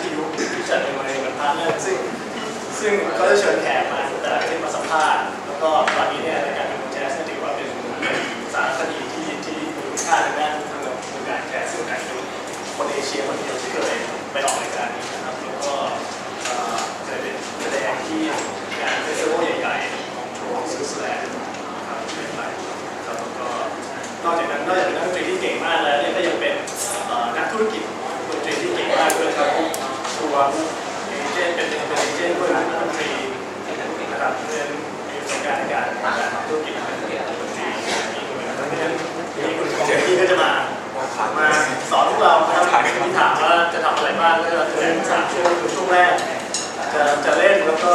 ทยุที่จัดเป็นในวันพาร์ทเนอร์ซึ่งก็จะเชิญแขกมาแต่ละประเทศมาสัมภาษณ์แล้วก็ตอนนี้เนี่ยรายการเป็นแจ๊สถือว่าเป็นสารคดีที่มีคุณค่าในด้านทางวงการแจ๊สซึ่งการเป็นคนเอเชียคนเดียวที่เคยไปออกรายการนี้นะครับแล้วก็เคยเป็นแสดงที่งานเฟสติวัลใหญ่ๆของสวิตเซอร์แลนด์ครับเป็นไปครับแล้วก็นอกจากนั้นนักดนตรีที่เก่งมากแล้วเนี่ยก็ยังเป็นนักธุรกิจดนตรีที่เก่งมากด้วยครับตัวเอเจนต์เป็นเอเจนต์ด้วยนักดนตรีนะครับเรื่องมีประสบการณ์ในการทำธุรกิจดนตรีมีด้วยนะครับเพราะฉะนั้นมีคุณของที่ก็จะมาสอนพวกเราครับที่ถามว่าจะทำอะไรบ้างก็จะแถลง3ช่วงคือช่วงแรกจะเล่นแล้วก็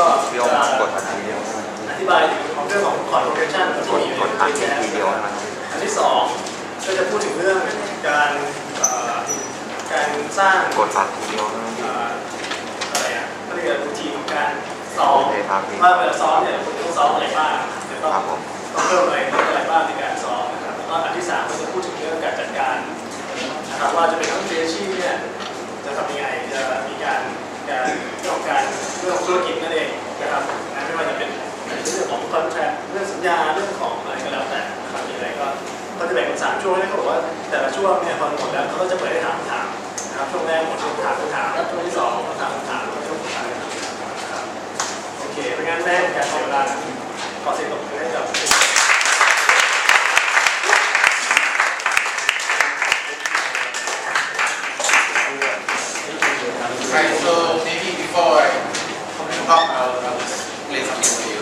อธิบายถึงเรื่องของคอร์ดโปรเกรสชั่นที่มีอยู่ในแจ๊สอันที่2ก็จะพูดถึงเรื่องการสร้างอะไรอ่ะก็เรียกรูทีนของการซ้อมว่าเวลาซ้อมเนี่ยคุณต้องซ้อมอะไรบ้างจะต้องเพิ่มอะไรบ้างในการซ้อมนะครับแล้วก็อันที่3ก็จะพูดถึงเรื่องการจัดการนะครับว่าจะเป็นนักดนตรีอาชีพเนี่ยจะทำยังไงจะมีการเรื่องของธุรกิจนั่นเองนะครับไม่ว่าจะเป็นเรื่องของคอนแทรคเรื่องสัญญาเรื่องของอะไรก็แล้วแต่นะครับมีอะไรก็จะแบ่งเป็น3ช่วงให้เขาบอกว่าแต่ละช่วงเนี่ยพอหมดแล้วเขาก็จะเปิดให้ถามนะครับช่วงแรกหมดช่วงถามช่วงที่2ก็ถามแล้วช่วงสุดท้ายนะครับโอเคเพราะงั้นแม่การใช้เวลาขอเสียงตบมือให้กับRight, so maybe before I talk, I'll just play something for you.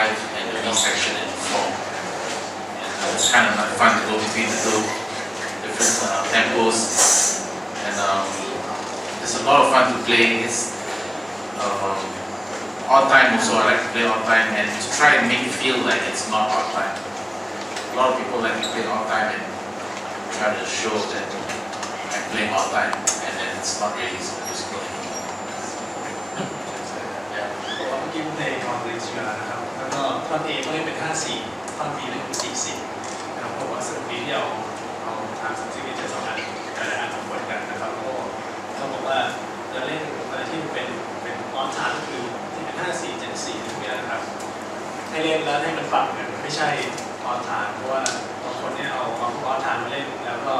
5 and the B section in 4. And it's kind of fun to go between the two different tempos. And it's a lot of fun to play. It's odd time also. I like to play odd time and to try and make it feel like it's not odd time. A lot of people like to play odd time and try to show that I'm playing odd time, and then it's not really so musical anymore. เมื่อกี้เพลงของลิเชียนะครับแล้วก็ท่อน A ก็เล่นเป็น5/4ท่อน B เล่นเป็น4/4นะครับผมว่าสนุกดีที่เอาทางซิงเกิล2 อันแต่ละอันมาบวกกันนะครับก็เขาบอกว่าจะเล่นอะไรที่เป็นออนทาร์ก็คือที่เป็น5/4 7/4พวกนี้นะครับให้เล่นแล้วให้มันฟังกันไม่ใช่ออนทาร์เพราะว่าบางคนเนี่ยเอาพวกออนทาร์มาเล่นแล้วก็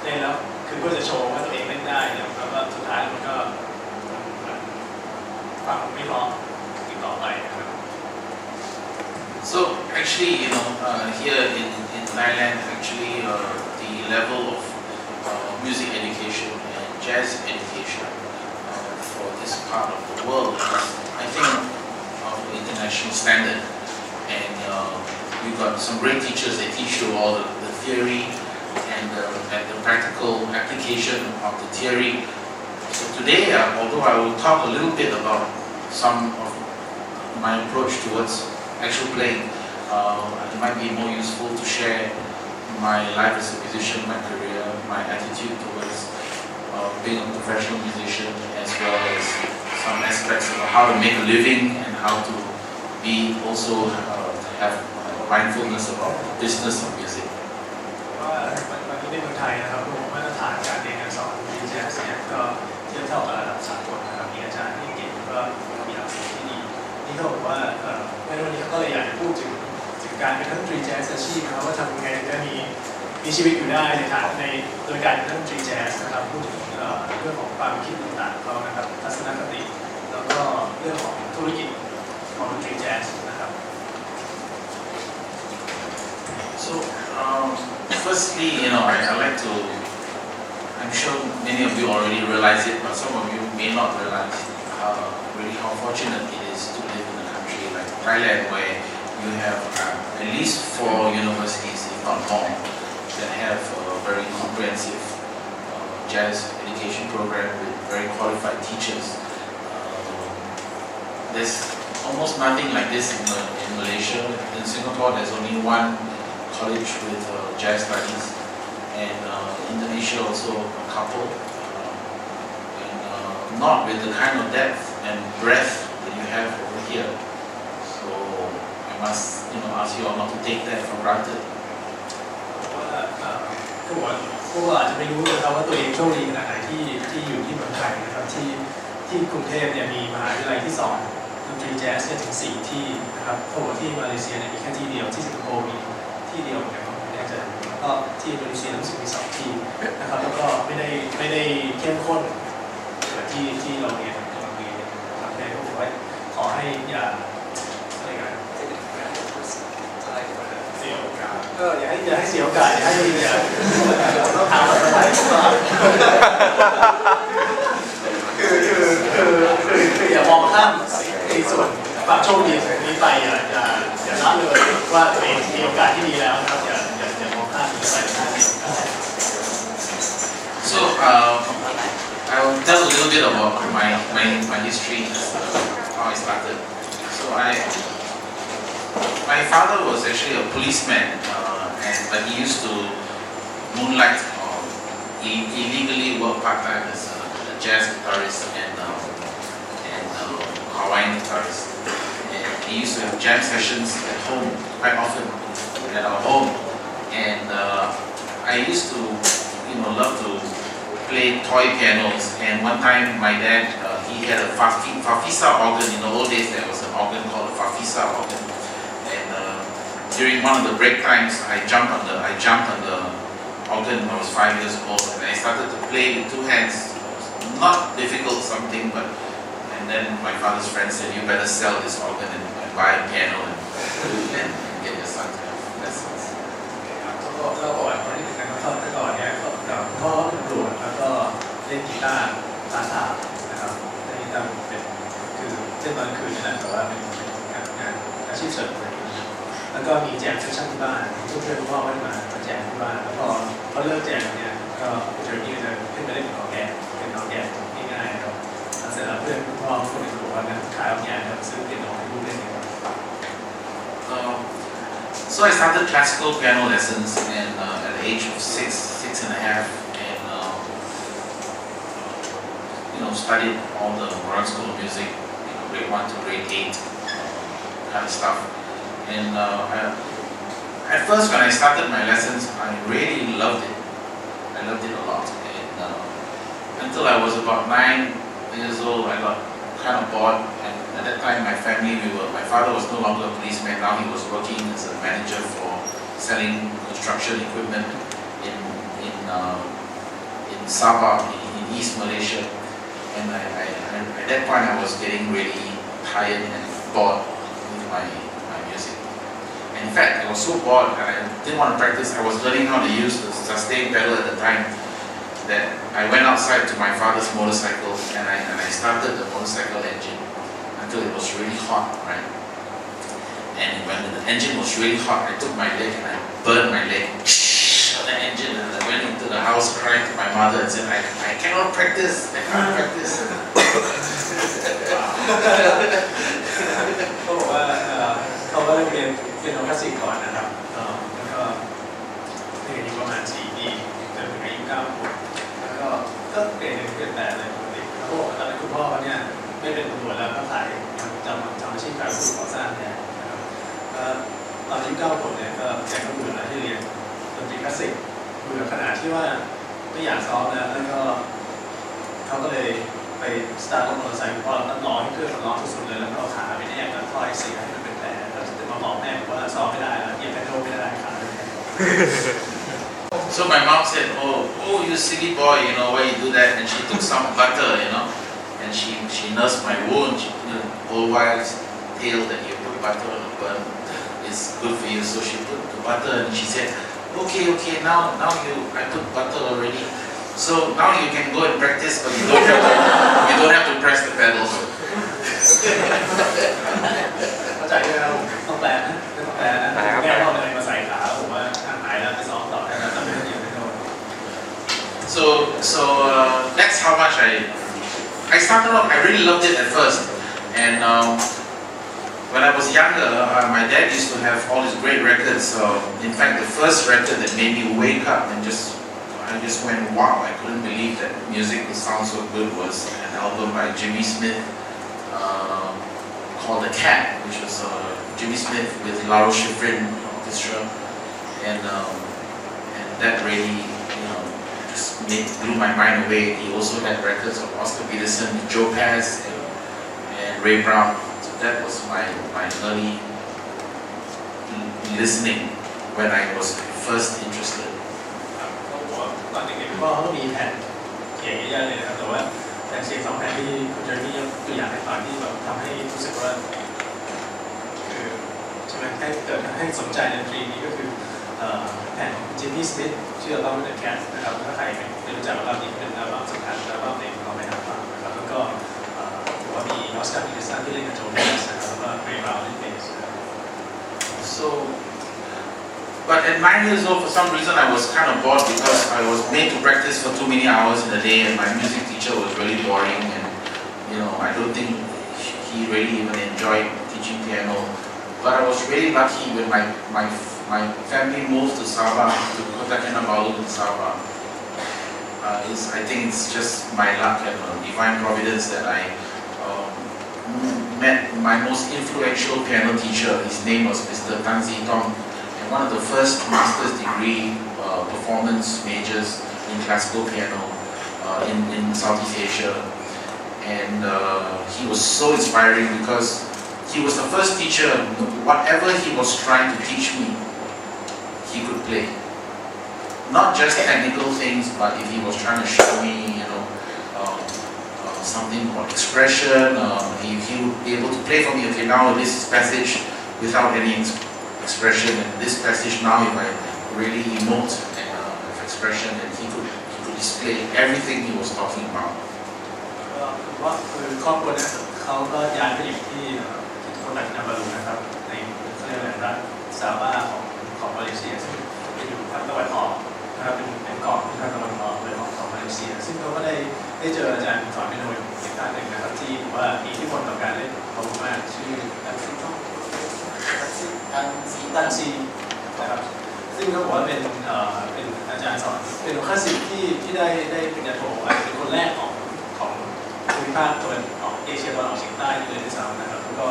เล่นแล้วคือเพื่อจะโชว์ว่าตัวเองเล่นได้แล้วก็สุดท้ายมันก็ฟังไม่เพราะอีกต่อไปนะครับ So actually, here in Thailand, actually the level of music education and jazz education for this part of the world is, I think, of the international standard. And we've got some great teachers. They teach you all the theory and the practical application of the theory. So today, although I will talk a little bit about some of my approach towards actual playing, it might be more useful to share my life as a musician, my career, my attitude towards being a professional musician, as well as some aspects of how to make a living and how to be also have mindfulness about the business of music. ว่าวันนี้ในเมืองไทยนะครับมาตรฐานการเรียนการสอนดีแจ๊สเนี่ยก็เทียบเท่ากับระดับสากลนะครับมีอาจารย์ที่เก่งก็มีหลักสูตรที่ดีนี่เขาบอกว่าในวันนี้เขาก็เลยอยากจะพูดถึงการเป็นนักดนตรีแจ๊สอาชีพนะครับว่าทำยังไงถึงจะมีชีวิตอยู่ได้ในฐานโดยการเป็นนักดนตรีแจ๊สนะครับพูดถึงเรื่องของความคิดต่างๆเขานะครับทัศนคติแล้วก็เรื่องของธุรกิจของดนตรีแจ๊สนะครับ So firstly, I like to. I'm sure many of you already realize it, but some of you may not realize really how fortunate it is to live in a country like Thailand, where you have at least 4 universities, if not more, that have a very comprehensive jazz education program with very qualified teachers. There's almost nothing like this in Malaysia. In Singapore, there's only one college with jazz studies, and Indonesia also a couple, and not with the kind of depth and breadth that you have over here. So I must ask you all not to take that for granted. พวกเราอาจจะไม่รู้นะครับว่าตัวเองโชคดีขนาดไหนที่อยู่ที่เมืองไทยนะครับที่กรุงเทพเนี่ยมีมหาวิทยาลัยที่สอนดนตรีแจ๊สถึง4 ที่นะครับโอ้ที่มาเลเซียเนี่ยมีแค่ที่เดียวที่สิงคโปร์มีที่เดียวเหมือนกันผมแน่ใจแล้วก็ที่อินโดนีเซียรู้สึกมี2 ที่นะครับแล้วก็ไม่ได้เข้มข้นเหมือนที่เราเรียนนะครับแต่ก็บอกว่าขอให้อย่าอะไรกันเสียโอกาสอย่าให้เสียโอกาสอย่าต้องถามว่าอะไรคืออย่ามองข้ามในส่วนความโชคดีของนี้ไปอย่าละเลยว่าตัวเองมีโอกาสที่ดีแล้วนะครับอย่ามองข้ามนี้ไปนะ So I will tell a little bit about my history, how I started. So my father was actually a policeman, but he used to moonlight or illegally work part-time as a jazz guitarist and Hawaiian guitarist. And he used to have jam sessions at home quite often at our home. And I used to, love to play toy pianos. And one time my dad, he had a Fafisa organ. In the old days there was an organ called a Fafisa organ. And during one of the break times, I jumped on the organ when I was 5 years old, and I started to play with 2 hands. Not difficult something, but and then my father's friend said, "You better sell this organ and buy a piano and get your son to have lessons." ก็ก่อนที่จะเข้าแต่ก่อนเนี่ยพ่อเป็นตำรวจแล้วก็เล่นกีตาร์ซาซานะครับเล่นกีตาร์เป็นคือเช่นตอนคืนนั่นแหละแต่ว่าเป็นงานอาชีพเสริม แล้วก็มีแจมเซสชั่นที่บ้านเพื่อนๆพ่อก็จะมาแจมที่บ้านแล้วพอเขาเลิกแจมเนี่ยก็เจอนี่จะขึ้นไปเล่นกับน้องแกเป็นน้องแกง่ายๆครับเสร็จแล้วเพื่อนพ่อคนหนึ่งบอกว่างั้นขายออกงานแล้วซื้อเปียโนให้ลูกเล่นดีกว่า So I started classical piano lessons and at the age of 6.5, and studied all the Moran School of Music, grade 1 to grade 8 kind of stuff. And at first when I started my lessons, I really loved it. I loved it a lot. And until I was about 9 years old, I got kind of bored. And at that time, my father was no longer a policeman. Now he was working as a manager for selling construction equipment in Sabah, in East Malaysia. And at that point, I was getting really tired and bored with my music. And in fact, I was so bored and I didn't want to practice. I was learning how to use the sustain pedal at the time, that I went outside to my father's motorcycle and I started the motorcycle engine until it was really hot, right? And when the engine was really hot, I took my leg and I burned my leg on the engine, and I went into the house crying to my mother and said, I cannot practice, I can't practice. เขาบอกว่าเขาก็เรียนเปียโนคลาสสิกก่อนนะครับแล้วก็เรียนอยู่ประมาณ4 ปีจนถึงอายุ9 ขวบแล้วก็เปลี่ยนแต่เลยปกติเขาบอกว่าตอนนั้นคุณพ่อเขาเนี่ยไม่เป็นตำรวจแล้วก็ขายทำอาชีพขายวัสดุก่อสร้างเนี่ยนะครับตอนอายุ9 ขวบเนี่ยก็แกก็เบื่อแล้วที่เรียนดนตรีคลาสสิกเบื่อขนาดที่ว่าไม่อยากซ้อมแล้วก็เขาก็เลยไปสตาร์ทรถมอเตอร์ไซค์พ่อแล้วร้องให้เครื่องมันร้องสุดๆเลยแล้วก็เอาขาไปแนบแล้วท่อไอเสียให้มันเป็นแผลแล้วจะมาบอกแม่ว่าซ้อมไม่ได้แล้วเหยียบแพดโลไม่ได้ขาไม่ได้ So my mom said, oh, you silly boy, why you do that? And she took some butter, and she nursed my wound. She put a bullwide's tail that you put butter on the burn. It's good for you. So she put the butter and she said, okay, now I put butter already. So now you can go and practice, but you don't have to press the pedal. เข้าใจด้วยครับต้องแปลนะแก้พ่อเลยมาใส่ขาผมว่าหายแล้วไปซ้อมต่อแล้วทำให้เหยียบไม่โดน So that's how much I started off. I really loved it at first, and when I was younger, my dad used to have all these great records. In fact, the first record that made me wake up and I just went, wow, I couldn't believe that music would sound so good, was an album by Jimmy Smith called The Cat, which was Jimmy Smith with Laro Schifrin Orchestra, and that really, just blew my mind away. He also had records of Oscar Peterson, Joe Pass, and Ray Brown. So that was my early listening when I was first interested. ตอนเด็กๆพ่อเขาก็มีแผ่นเขียนเยอะๆเลยนะครับแต่ว่าแผ่นเสียง2 แผ่นที่คุณเจอนี่ยกตัวอย่างให้ฟังที่แบบทำให้รู้สึกว่าคือใช่ไหมให้สนใจดนตรีนี้ก็คือแผ่นของจิมมี่สมิธชื่ออัลบั้ม The Cat นะครับถ้าใครไม่รู้จักอัลบั้มนี้เป็นอัลบั้มสำคัญอัลบั้มหนึ่งเราไปหาฟังนะครับแล้วก็ถือว่ามีออสการ์ พีเตอร์สันที่เล่นกับโจเนสนะครับแล้วก็เรย์บราวน์เล่นเบสนะครับ But at 9 years old, for some reason, I was kind of bored because I was made to practice for too many hours in a day, and my music teacher was really boring, and I don't think he really even enjoyed teaching piano. But I was really lucky when my family moved to Sabah, to Kota Kinabalu in Sabah. I think it's just my luck and divine providence that I met my most influential piano teacher. His name was Mr. Tan Zi Tong. One of the first master's degree performance majors in classical piano in Southeast Asia, and he was so inspiring because he was the first teacher. Whatever he was trying to teach me, he could play. Not just technical things, but if he was trying to show me, something about expression, he would be able to play for me. Okay, now this passage without any expression, and this passage now if I really emote and have expression, and he could display everything he was talking about. ว่าคือครอบครัวเนี่ยเขาก็ย้ายไปอยู่ที่โคตาคินาบาลูนะครับในเขาเรียกอะไรรัฐซา ตันซีนะครับซึ่งก็บอกว่าเป็นอาจารย์สอนเป็นคลาสสิกที่ได้ปริญญาโทเป็นคนแรกของภูมิภาคตะวันออกเอเชียตะวันออกเฉียงใต้เลยด้วยซ้ำนะครับแล้วก็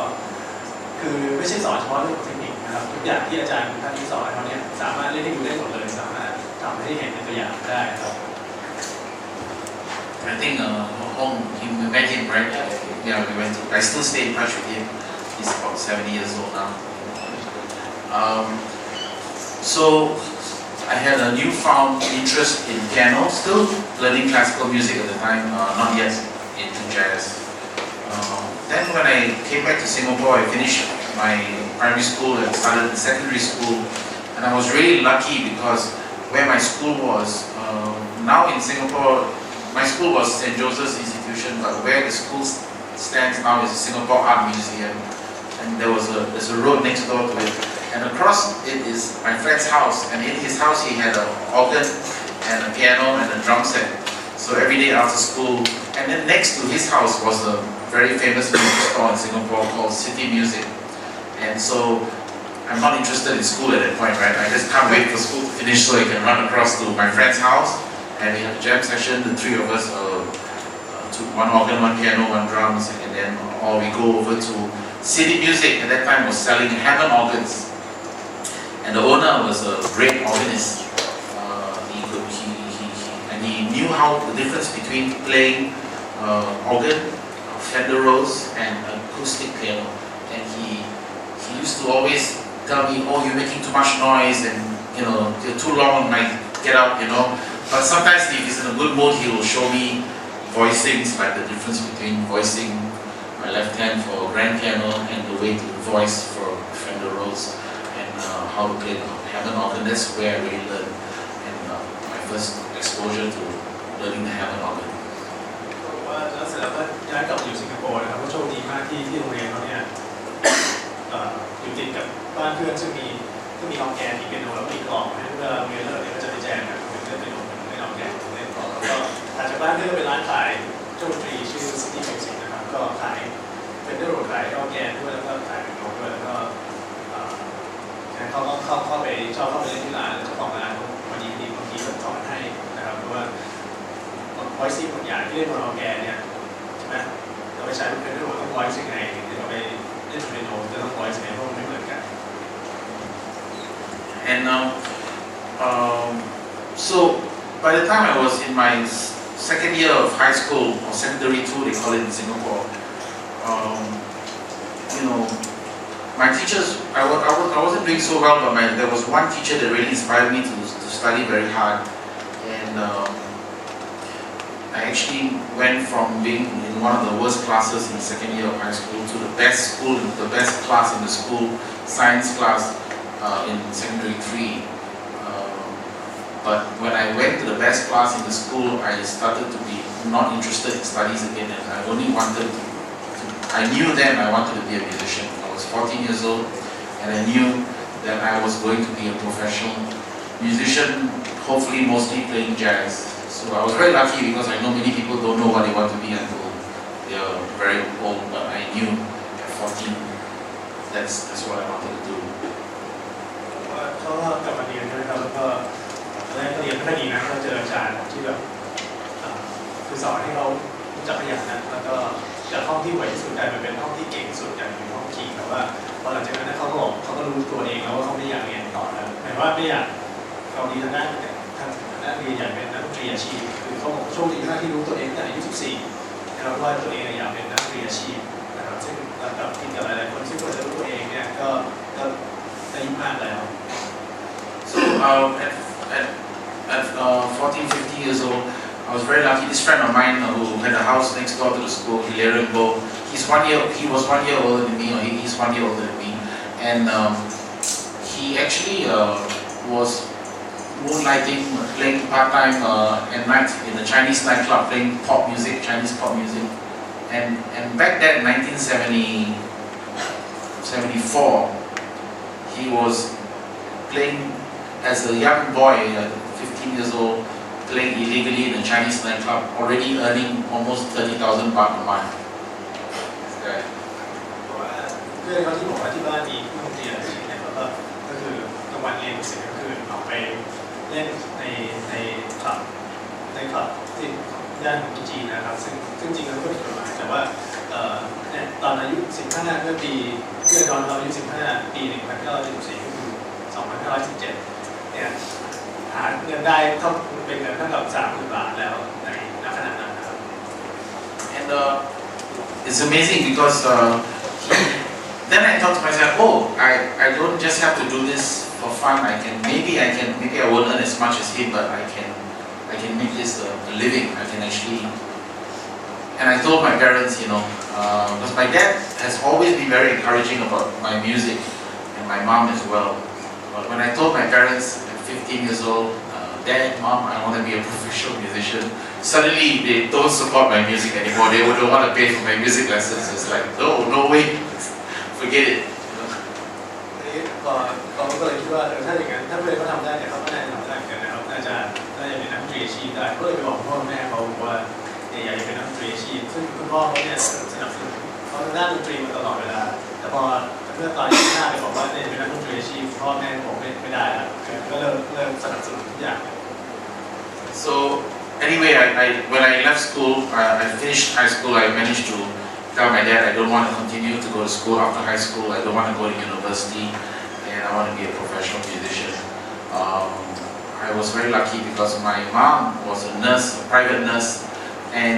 คือไม่ใช่สอนเฉพาะเรื่องเทคนิคนะครับทุกอย่างที่อาจารย์ท่านที่สอนเขาเนี่ยสามารถเล่นให้ดูได้หมดเลยสามารถทำให้เห็นเป็นตัวอย่างได้ครับ I think we met him, right? Yeah, we went to. I still stay in touch with him. He's about 70 years old now. So I had a newfound interest in piano, still learning classical music at the time, not yet into jazz. Then when I came back to Singapore, I finished my primary school and started in secondary school, and I was really lucky because where my school was, now in Singapore, my school was St. Joseph's Institution, but where the school stands now is the Singapore Art Museum, and there's a road next door to it, and across it is my friend's house, and in his house he had an organ and a piano and a drum set. So every day after school, and then next to his house was a very famous music store in Singapore called City Music, and so I'm not interested in school at that point, right? I just can't wait for school to finish so I can run across to my friend's house. And we had a jam session, the three of us took one organ, one piano, one drums, and then we go over to City Music. At that time was selling Hammond organs, and the owner was a great organist. He knew how the difference between playing organ, Fender Rose, and acoustic piano. And he used to always tell me, "Oh, you're making too much noise, and you're too long. Like, get out, But sometimes if he's in a good mood, he will show me voicings, like the difference between voicing my left hand for grand piano and the way to voice for Fender Rose, and how to play the Hammond organ. That's where I really learned, and my first exposure to learning the Hammond organ. ว่าแล้วเสร็จแล้วก็ย้ายกลับมาอยู่สิงคโปร์นะครับก็โชคดีมากที่โรงเรียนเขาเนี่ยอยู่ติดกับบ้านเพื่อนซึ่งมีออร์แกนมีเปียโนแล้วมีกลองนะเมื่อโรงเรียนเลิกเนี่ยก็จะไปแจมกันเล่นเปียโนเล่นออร์แกนเล่นกลองแล้วก็ถัดจากบ้านเพื่อนก็เป็นร้านขายเครื่องดนตรีชื่อ City Music นะครับก็ขายเป็นเรื่องขายออร์แกนด้วยแล้วก็ขายเปียโนด้วยแล้วก็เขาก็เข้าไปชอบเข้าไปเล่นที่ร้านแล้วเจ้าของร้านวันนี้บางทีก็สอนให้นะครับเพราะว่าไวซี่บางอย่างที่เล่นบนออร์แกนเนี่ยใช่ไหมเราไปใช้เป็นเรื่องต้องไวซ์ยังไงเราไปเล่นเปียโนจะต้องไวซ์ยังไงเพราะมันไม่เหมือนกัน And so by the time I was in my second year of high school, or secondary 2 they call it in Singapore, my teachers, I wasn't doing so well, but there was one teacher that really inspired me to study very hard, and I actually went from being in one of the worst classes in the second year of high school to the best class in the school, science class in secondary 3. But when I went to the best class in the school, I started to be not interested in studies again, and I only wanted I knew then I wanted to be a musician. I was 14 years old, and I knew that I was going to be a professional musician, hopefully mostly playing jazz. So I was very lucky because I know many people don't know what they want to be until they are very old, but I knew at 14 that's what I wanted to do. เขาก็กลับมาเรียนนะครับแล้วก็ตอนแรกก็เรียนไม่ค่อยดีนะก็เจออาจารย์ที่แบบคือสอนให้เขารู้จักขยันนะแล้วก็จากห้องที่ไหวที่สุดกลายมาเป็นห้องที่เก่งสุดอย่างเป็นห้องคิงแต่ว่าพอหลังจากนั้นเขาก็บอกเขาก็รู้ตัวเองแล้วว่าเขาไม่อยากเรียนต่อแล้วหมายว่าไม่อยากเอาดีทางด้านเรียนอยากเป็นนักดนตรีอาชีพคือเขาบอกโชคดีมากที่รู้ตัวเองตั้งแต่อายุ 14นะครับว่าตัวเองอยากเป็นนักดนตรีอาชีพนะครับซึ่งกับที่กับหลายๆคนที่ควรจะรู้ตัวเองเนี่ยก็อายุมากแล้ว So at 14, 15 years old, I was very lucky. This friend of mine who had a house next door to the school, he was 1 year older than me, or he's 1 year older than me, and he actually was moonlighting, playing part-time at night in a Chinese nightclub, playing Chinese pop music, and back then, 1974, he was playing as a young boy, 15 years old, playing illegally in a Chinese nightclub, already earning almost 30,000 baht a month. เพื่อนเขาที่บอกว่าที่บ้านมีเครื่องดนตรีอาชีพเนี่ยเขาก็ เล่นในคลับที่ย่านของจีนนะครับซึ่งจริงแล้วก็ผิดกฎหมายแต่ว่าเนี่ยตอนอายุ15เมื่อตอนเราอายุ15ปี1974ก็คือ2517เนี่ยหาเงินได้เป็นเงินเท่ากับ30,000 บาทแล้วในขณะนั้นนะครับ And it's amazing because then I thought to myself, oh, I don't just have to do this for fun. Maybe I won't earn as much as him, but I can make this a living. I can actually. And I told my parents, because my dad has always been very encouraging about my music, and my mom as well. But when I told my parents at 15 years old, Dad, Mom, I want to be a professional musician, suddenly they don't support my music anymore. They don't want to pay for my music lessons. It's like, no way, forget it. เขาก็เลยคิดว่าถ้าอย่างนั้นถ้าเพื่อนเขาทำได้เนี่ยเขาก็น่าจะทำได้เหมือนกันนะครับน่าจะเป็นนักดนตรีอาชีพได้ก็เลยไปบอกพ่อแม่เขาบอกว่าอยากจะเป็นนักดนตรีอาชีพซึ่งคุณพ่อเขาเนี่ยสนับสนุนเขาด้านดนตรีมาตลอดเวลาแต่พอเมื่อตอนที่5ไปบอกว่าเป็นนักดนตรีอาชีพพ่อแม่บอกไม่ได้แล้วก็เริ่มสนับสนุนทุกอย่าง So anyway, when I left school, I finished high school. I managed to tell my dad I don't want to continue to go to school after high school. I don't want to go to university, and I want to be a professional musician. I was very lucky because my mom was a nurse, a private nurse, and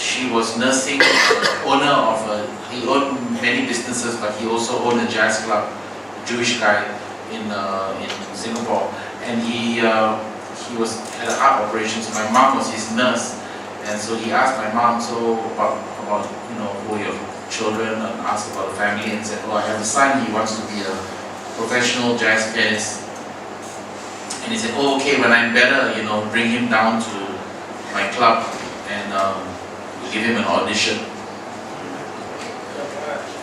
she was nursing owner of he owned many businesses, but he also owned a jazz club, a Jewish guy in Singapore, and he was at an art operation. So my mom was his nurse, and so he asked my mom about who are your children, and asked about the family, and said, oh, I have a son. He wants to be a professional jazz pianist. And he said, oh, okay, when I'm better, bring him down to my club and give him an audition.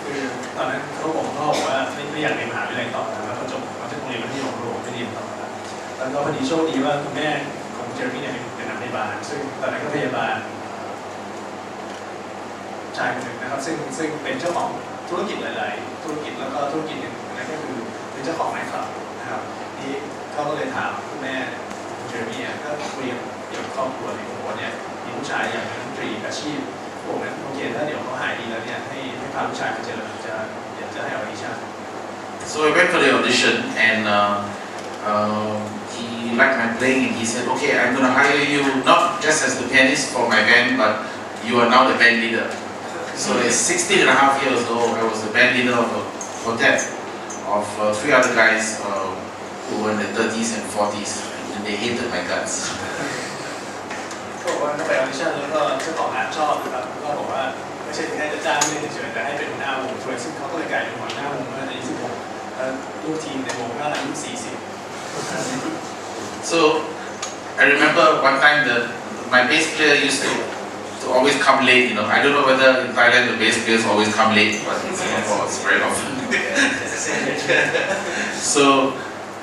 คือตอนนั้นเขาบอกว่าไม่อยากเรียนมหาวิทยาลัยต่อแล้วก็จบมาจากโรงเรียนมัธยมไม่เรียนต่อแล้วก็พอดีโชคดีว่าคุณแม่ของเจอร์มี่เนี่ยเป็นนักพยาบาลซึ่งตอนนั้นก็พยาบาลชายคนหนึ่งนะครับซึ่งเป็นเจ้าของธุรกิจหลายๆธุรกิจแล้วก็ธุรกิจหนึ่งนั่นก็คือเป็นเจ้าของไนท์คลับนะครับที่เขาก็เลยถามคุณแม่ของเจอร์มี่ก็คุยกับครอบครัวในบอกว่าเนี่ยมีผู้ชายอยากเป็นดนตรีอาชีพบอกนั้นโอเคถ้าเดี๋ยวเขาหายดีแล้วเนี่ยให้พาผู้ชายมาเจอจะให้ออดิชั่น So I went for the audition and he liked my playing and he said, okay, I'm going to hire you not just as the pianist for my band, but you are now the band leader. So at 16 and a half years old, I was the band leader of a quartet of 3 other guys who were in their 30s and 40s, and they hated my guts. ก็บอกว่าไปออดิชั่นแล้วก็เจ้าของงานชอบนะครับก็บอกว่าไม่ใช่แค่จะจ้างเล่นเฉยๆแต่ให้เป็นหัวหน้าวงด้วยซึ่งเขาก็เลยกลายเป็นหัวหน้าวงเมื่ออายุ16แล้วลูกทีมในวงก็อายุ40 So I remember one time that my bass player used to always come late. I don't know whether in Thailand the bass players always come late, but in Singapore it's very often.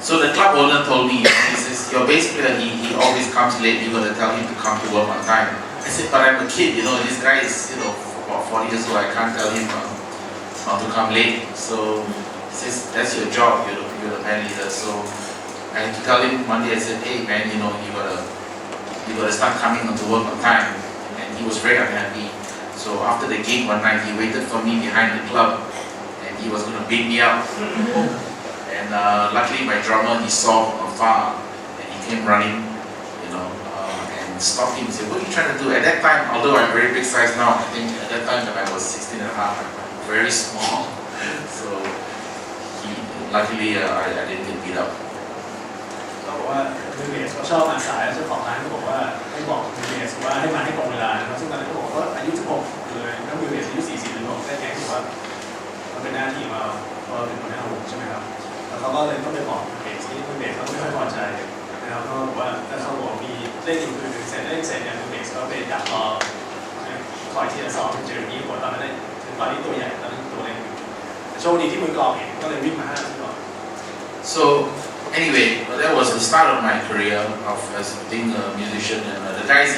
So the club owner told me, he says, your bass player, he always comes late. You got to tell him to come to work on time. I said, but I'm a kid. This guy is about 40 years old. I can't tell him not to come late. So he says, that's your job. You're the band leader. So I had to tell him one day. I said, hey man, you gotta start coming to work on time. And he was very unhappy. So after the gig one night, he waited for me behind the club, and he was gonna beat me up. And luckily my drummer, he saw from afar, and he came running, and stopped him and said, what are you trying to do? At that time, although I'm very big size now, I think at that time when I was 16 and a half, I'm very small. So luckily I didn't get beat up. เขาบอกว่ามือเบสเขาชอบมาสายเจ้าของร้านก็บอกว่าให้บอกมือเบสว่าให้มาให้ตรงเวลานะครับซึ่งตอนนั้นเขาบอกว่าอายุ16เลยแล้วมือเบสอายุ40หรือบอกได้ไงเขาบอกว่ามันเป็นหน้าที่มาเพราะเป็นหัวหน้าวงใช่ไหมครับแล้วเขาก็เลยต้องไปบอกมือเบสที่มือเบสเขาไม่ค่อยพอใจนะครับเขาบอกว่าถ้าเขาบอกมีเล่นอีกมือหนึ่งเสร็จเนี่ยมือเบสเขาไปดักรอคอยที่จะซ้อมเจอนี้หัวตอนนั้นถึงตอนนี้ตัวใหญ่ตอนนี้ตัวเล็กโชคดีที่มือกลองเห็นก็เลยวิ่งมาห้ามก่อน So anyway, that was the start of my career as being a musician. And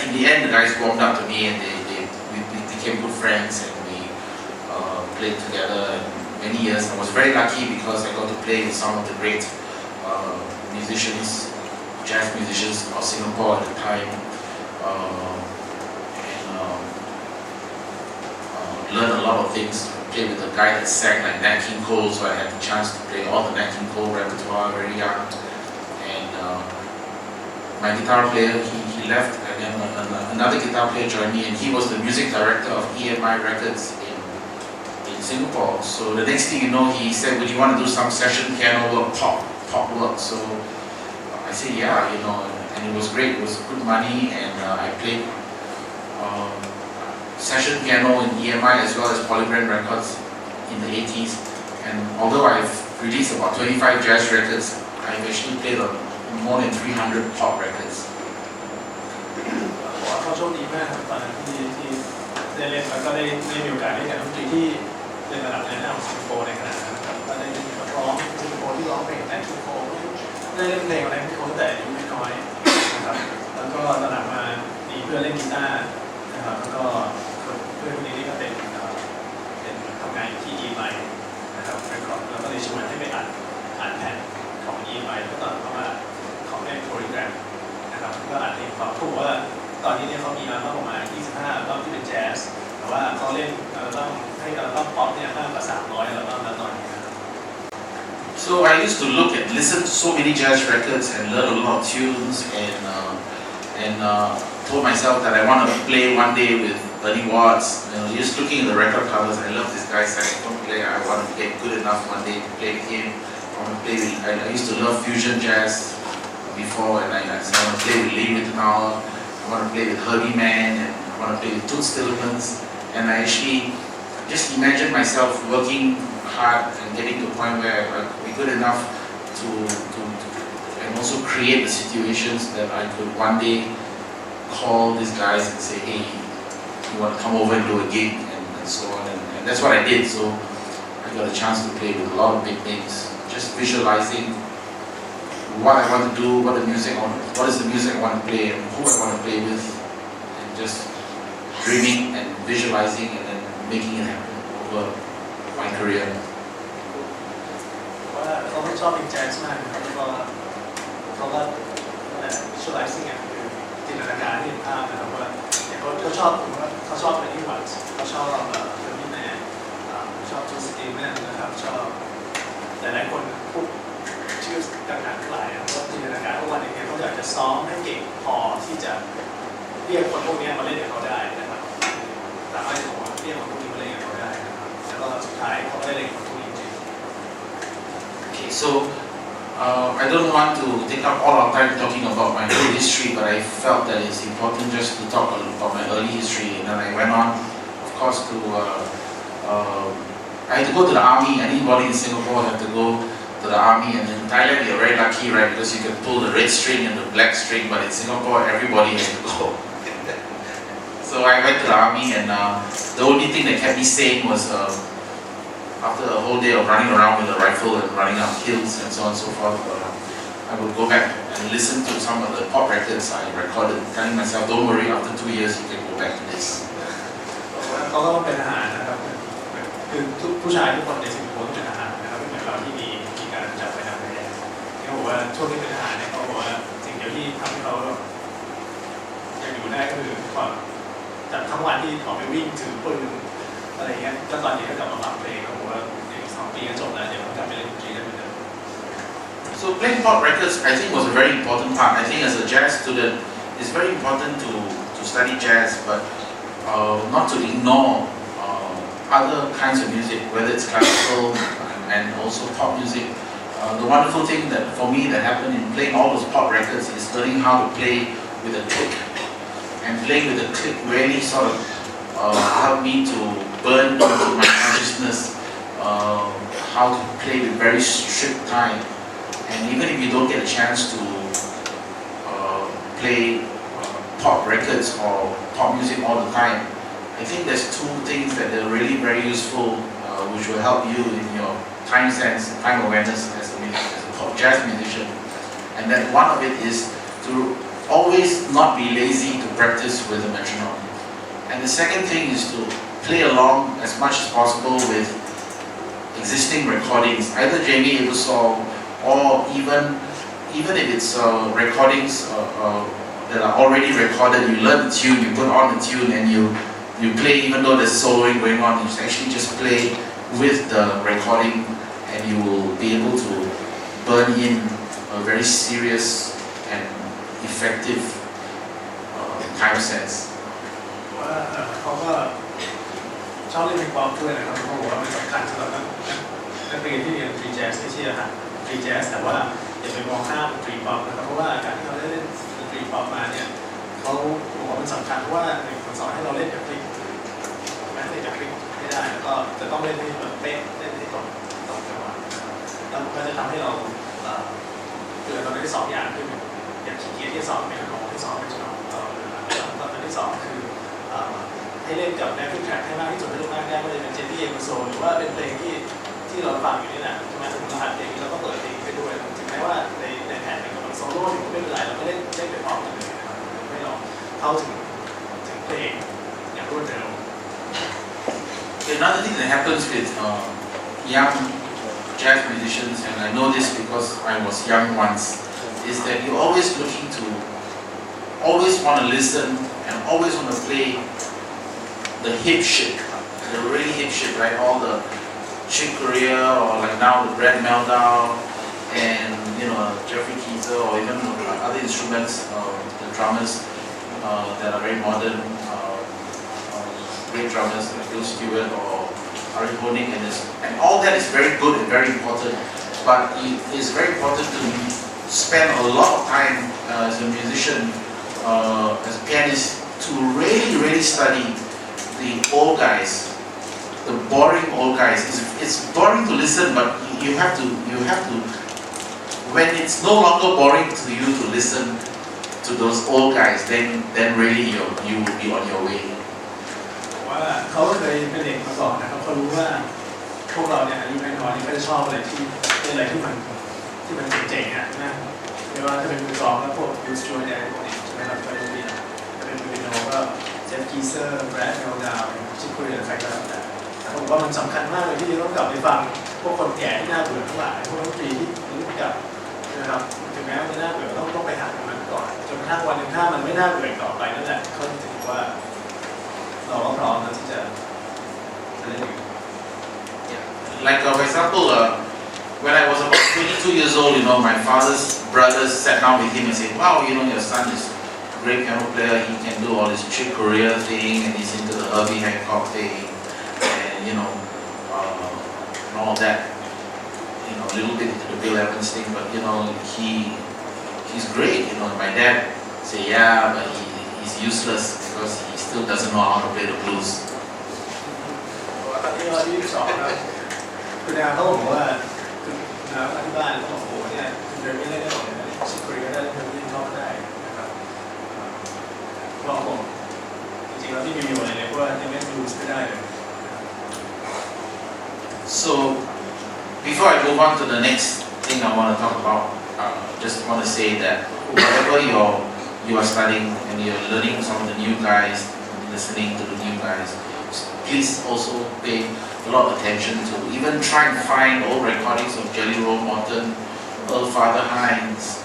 in the end, the guys warmed up to me, and we became good friends, and we played together many years. I was very lucky because I got to play with some of the great musicians jazz musicians of Singapore at the time, and learned a lot of things. Played with a guy that sang like Nat King Cole, so I had the chance to play all the Nat King Cole repertoire very young. And my guitar player, he left, and then another guitar player joined me, and he was the music director of EMI Records in Singapore. So the next thing you know, he said, "Would you want to do some session piano work, pop work?" So I said, "Yeah, you know," and it was great. It was good money, and I played session piano in EMI as well as Polygram Records in the 80s. And although I've released about 25 jazz records, I've actually played on more than 300 pop records. เขาโชคดีมากครับตอนนั้นที่ได้เล่นแล้วก็ได้มีโอกาสได้กับดนตรีที่ในระดับในระดับสิงคโปร์ในขณะนั้นนะครับก็ได้มีนักร้องสิงคโปร์ที่ร้องเพลงในสิงคโปร์ได้เล่นเพลงอะไรที่เขาแต่อายุน้อยนะครับแล้วก็ระดับมามีเพื่อนเล่นกีตาร์นะครับแล้วก็เพื่อนคนนี้ก็เป็นทำงานอยู่ที่ EMI นะครับแล้วก็เลยชวนให้ไปอ่านแผ่นของ EMI แล้วตอนเขามาเขาเล่นโปรแกรมนะครับก็อ่านเพลงเขาพูดว่าตอนนี้เนี่ยเขามีอัลบั้มประมาณ25อัลบั้มที่เป็นแจ๊สแต่ว่าเขาเล่นอัลบั้มให้อัลบั้มป๊อปเนี่ยมากกว่า300อัลบั้มแล้วตอนนี้นะครับ So I used to listen to so many jazz records and learn a lot of tunes, and told myself that I want to play one day with Ernie Watts. You know, just looking at the record covers, I love this guy's saxophone player. I want to get good enough one day to play with him. I used to love fusion jazz before, and I want to play with Lee Rittenauer. I want to play with Herbie Mann, and I want to play with Toots Tillemans. And I actually just imagined myself working hard and getting to a point where I could be good enough to and also create the situations that I could one day call these guys and say, "Hey, you want to come over and do a gig," and so on. And that's what I did. So I got a chance to play with a lot of big names, just visualizing what I want to do, what is the music I want to play, and who I want to play with, and just dreaming and visualizing and then making it happen over my career. ว่าเขาชอบเพลงแจ๊สมากนะครับแล้วก็เขาก็visualizingคือจินตนาการที่เห็นภาพนะครับว่าเขาชอบผมว่าเขาชอบเรนนี่วัตส์เขาชอบเฟอร์มี่แมนชอบจูสตีแมนนะครับชอบหลายๆคนพวกชื่อดังๆทั้งหลายเขาจินตนาการว่าวันหนึ่งเขาอยากจะซ้อมให้เก่งพอที่จะเรียกคนพวกนี้มาเล่นกับเขาได้นะครับสามารถจะเรียกคนพวกนี้มาเล่นกับเขาได้นะครับแล้วก็สุดท้ายเขาได้เล่นกับคนพวกนี้จริง Okay, so I don't want to take up all our time talking about my whole history, but I felt that it's important just to talk about my early history. And then I went on, of course, I had to go to the army. Anybody in Singapore had to go to the army, and in Thailand you're very lucky, right? Because you can pull the red string and the black string, but in Singapore everybody has to go. So I went to the army, and the only thing that kept me sane was after a whole day of running around with a rifle and running up hills and so on and so forth, I would go back and listen to some of the pop records I recorded, telling myself, "Don't worry, after 2 years you can go back to this." เขาก็ต้องเป็นทหารนะครับคือทุกผู้ชายทุกคนในสิงคโปร์ต้องเป็นทหารนะครับไม่เหมือนเราที่มีการจับไปทำอะไรเขาบอกว่าช่วงที่เป็นทหารเนี่ยเขาบอกว่าสิ่งเดียวที่ทำให้เขายังอยู่ได้ก็คือจากทั้งวันที่ออกไปวิ่งถือปืนอะไรเงี้ยแล้วตอนนี้ก็กลับมาฟังเพลงเขาบอกว่าอีก2 ปีก็จบแล้วเดี๋ยวเขากลับไปเล่นดนตรีได้เหมือนเดิม So playing pop records, I think, was a very important part. I think as a jazz student, it's very important to study jazz, but not to ignore other kinds of music, whether it's classical and also pop music. The wonderful thing that for me that happened in playing all those pop records is learning how to play with a click. And playing with a click really sort of helped me to burn into my consciousness how to play with very strict time. And even if you don't get a chance to play pop records or pop music all the time, I think there's 2 things that are really very useful, which will help you in your time sense, time awareness as a pop jazz musician. And then one of it is to always not be lazy to practice with the metronome. And the second thing is to play along as much as possible with existing recordings, either Jamie Ebersol or even even if it's recordings that are already recorded, you learn the tune, you put on the tune, and you play even though there's soloing going on. You actually just play with the recording, and you will be able to burn in a very serious and effective time sense. ว่าเขาก็ชอบเล่นเพลงป๊อปด้วยนะครับเขาบอกว่ามันสำคัญสำหรับนักเรียนที่เรียนดนตรีแจ๊สไม่ใช่ฮะดนตรีแจ๊สแต่ว่าอย่าไปมองข้ามดนตรีป๊อปนะครับเพราะว่าการที่เราได้เล่นดนตรีป๊อปมาเนี่ยเขาบอกว่ามันสำคัญเพราะว่าเขาสอนให้เราเล่นกับคลิกแม้เล่นกับคลิกไม่ได้แล้วก็จะต้องเล่นให้แบบเป๊ะเล่นให้ตรงจังหวะแล้วมันก็จะทำให้เราคือเราได้สองอย่างคืออย่างขี้เกียจที่สอนเป็นของที่สอนเป็นของตอนที่สองคือให้เล่นกับแนวที่แทร็กให้มากที่สุดให้ลูกมากได้ไม่ว่าจะเป็นเจนนี่เอเวอร์โซนหรือว่าเป็นเพลงที่เราฟังอยู่นี่แหละใช่ไหมถึงเราหัดเพลงเราก็เปิดเพลงไปด้วยถึงแม้ว่าในแผ่นเป็นกับโซโล่ถึงไม่เป็นไรเราก็เล่นไปพร้อมกันเลยนะครับให้เราเข้าถึงเพลงอย่างรวดเร็ว Another thing that happens with young jazz musicians, and I know this because I was young once, is that you're always looking to always want to listen and always want to play the hip shit, the really hip shit, right? All the Chick Corea or like now the Brad Meldau and Jeffrey Keezer or even other instruments, the drummers that are very modern, great drummers like Bill Stewart or Ari Honig, and all that is very good and very important. But it is very important to spend a lot of time as a musician, as a pianist, to really study the old guys, the boring old guys. It's boring to listen, but you have to. When it's no longer boring to you to listen to those old guys, then really you will be on your way. ว่าเขาเคยเป็นเด็กมาก่อนนะครับเขารู้ว่าพวกเราเนี่ยอายุน้อยๆนี่ก็จะชอบอะไรที่มันเจ๋งๆอ่ะนะไม่ว่าจะเป็นมือกลองแล้วพวกยูสจูเนียร์พวกนี้ใช่ไหมครับก็จะมีจะเป็นมือโนก็เจฟกีเซอร์แบรดเมลดาวชิคคุยหรือใครก็แล้วแต่ผมว่ามันสำคัญมากเลยที่เราต้องกลับไปฟังพวกคนแก่ที่น่าเบื่อทั้งหลายพวกดนตรีที่รู้จักนะครับถึงแม้มันน่าเบื่อต้องไปหามันก่อนจนกระทั่งวันหนึ่งถ้ามันไม่น่าเบื่อต่อไปนั่นแหละเขาถือว่าเราก็พร้อมแล้วที่จะเล่น Like for example, when I was about 22 years old, my father's brothers sat down with him and said, "Wow, your son is a great piano player. He can do all this Chick Corea thing, and he's into the Herbie Hancock thing, and all that. A little bit into the Bill Evans thing, but he's great. My dad said, yeah, but he's useless because he still doesn't know how to play the blues." ตอนที่เราที่สองครับคุณอาเขาบอกว่าคุณอาอธิบายเขาบอกโอ้เนี่ยคุณเดินไม่ได้หรอกชิคคุยก็ได้เดินไม่ชอบได้นะครับเพราะผมจริงๆแล้วที่มีอยู่อะไรเลยเพราะว่ายังไม่บลูส์ไม่ได้เลย So before I move on to the next thing I want to talk about, just want to say that whatever you are studying and you're learning from the new guys, listening to the new guys, please also pay a lot of attention to even try and find old recordings of Jelly Roll Morton, Earl Father Hines,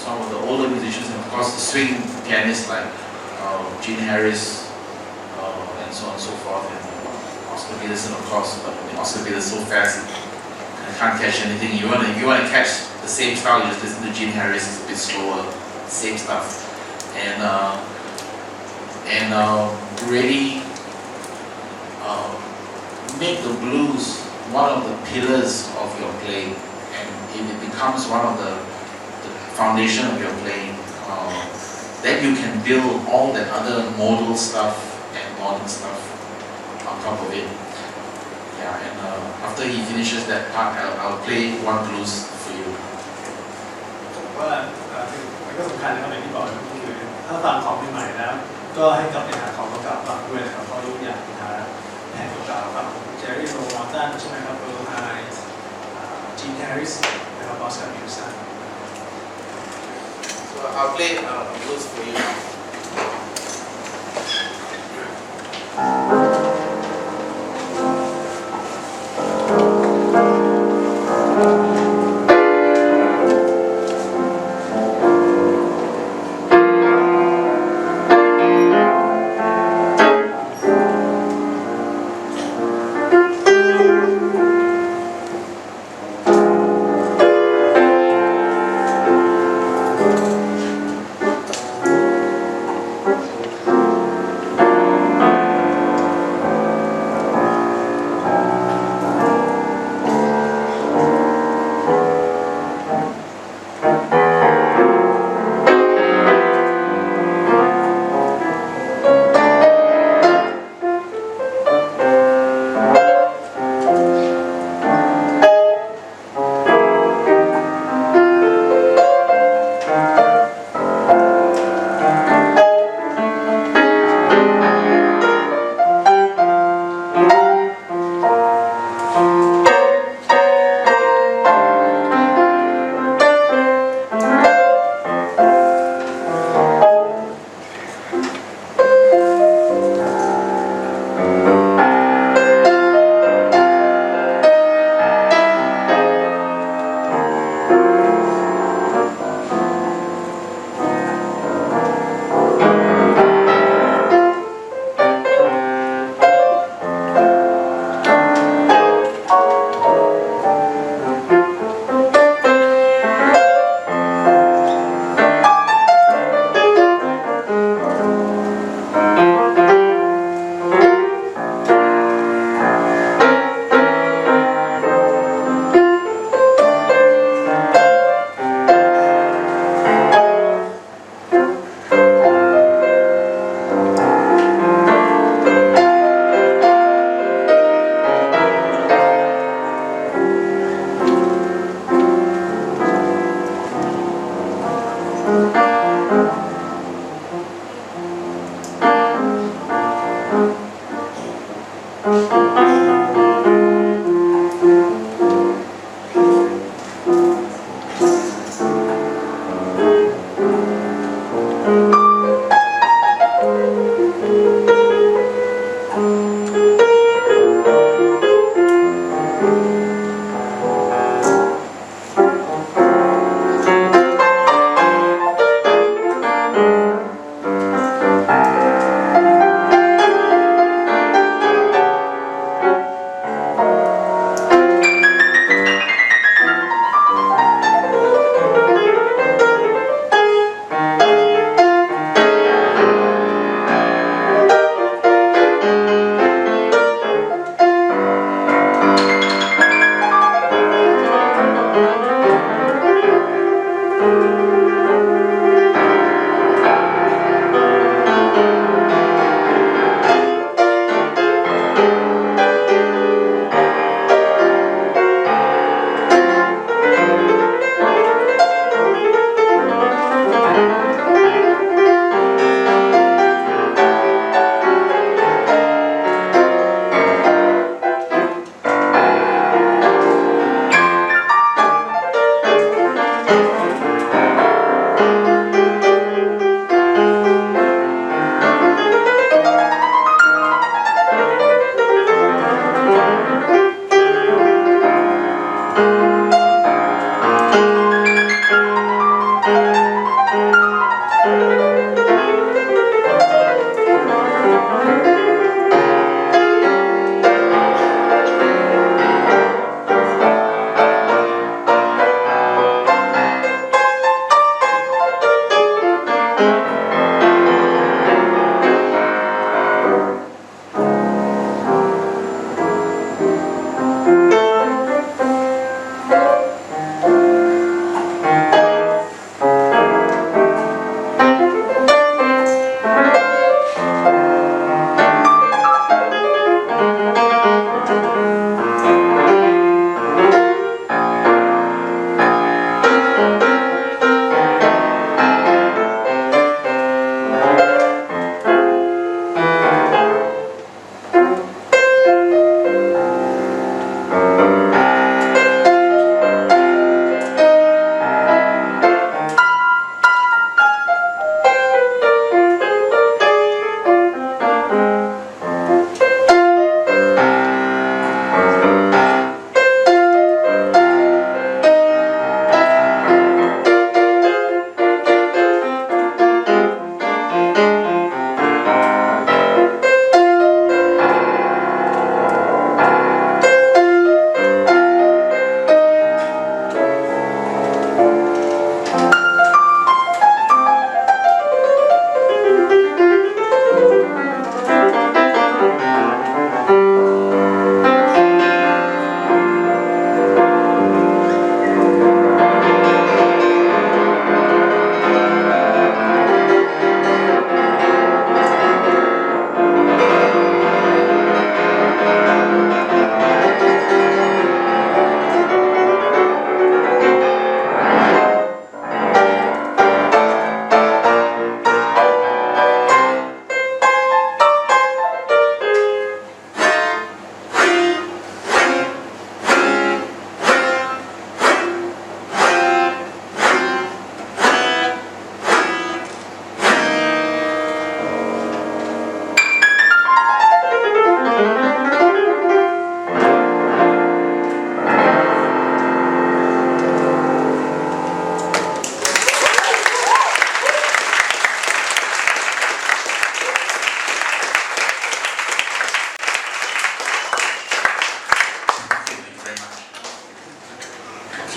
some of the older musicians, and of course the swing pianists like Gene Harris, and so on and so forth, and Oscar Peterson, of course. But Oscar Peterson so fast, I can't catch anything. If you want to catch the same style, you just listen to Gene Harris. It's a bit slower, same stuff, and really make the blues one of the pillars of your playing, and if it becomes one of the foundation of your playing, then you can build all that other modal stuff and modern stuff on top of it. Yeah, and after he finishes that part, I'll play one blues for you. ว่ามันก็สำคัญนะครับอย่างที่บอกก็คือถ้าฟังของใหม่ๆแล้วก็ให้กลับไปหาของเก่าๆฟังด้วยนะครับเพราะรู้อย่างหาแผ่นเก่าๆฟังเจอร์รี่โรมอนตันใช่ไหมครับเออร์ไฮส์จีนแฮร์ริสนะครับออสการ์มิลสัน So I'll play blues for you now.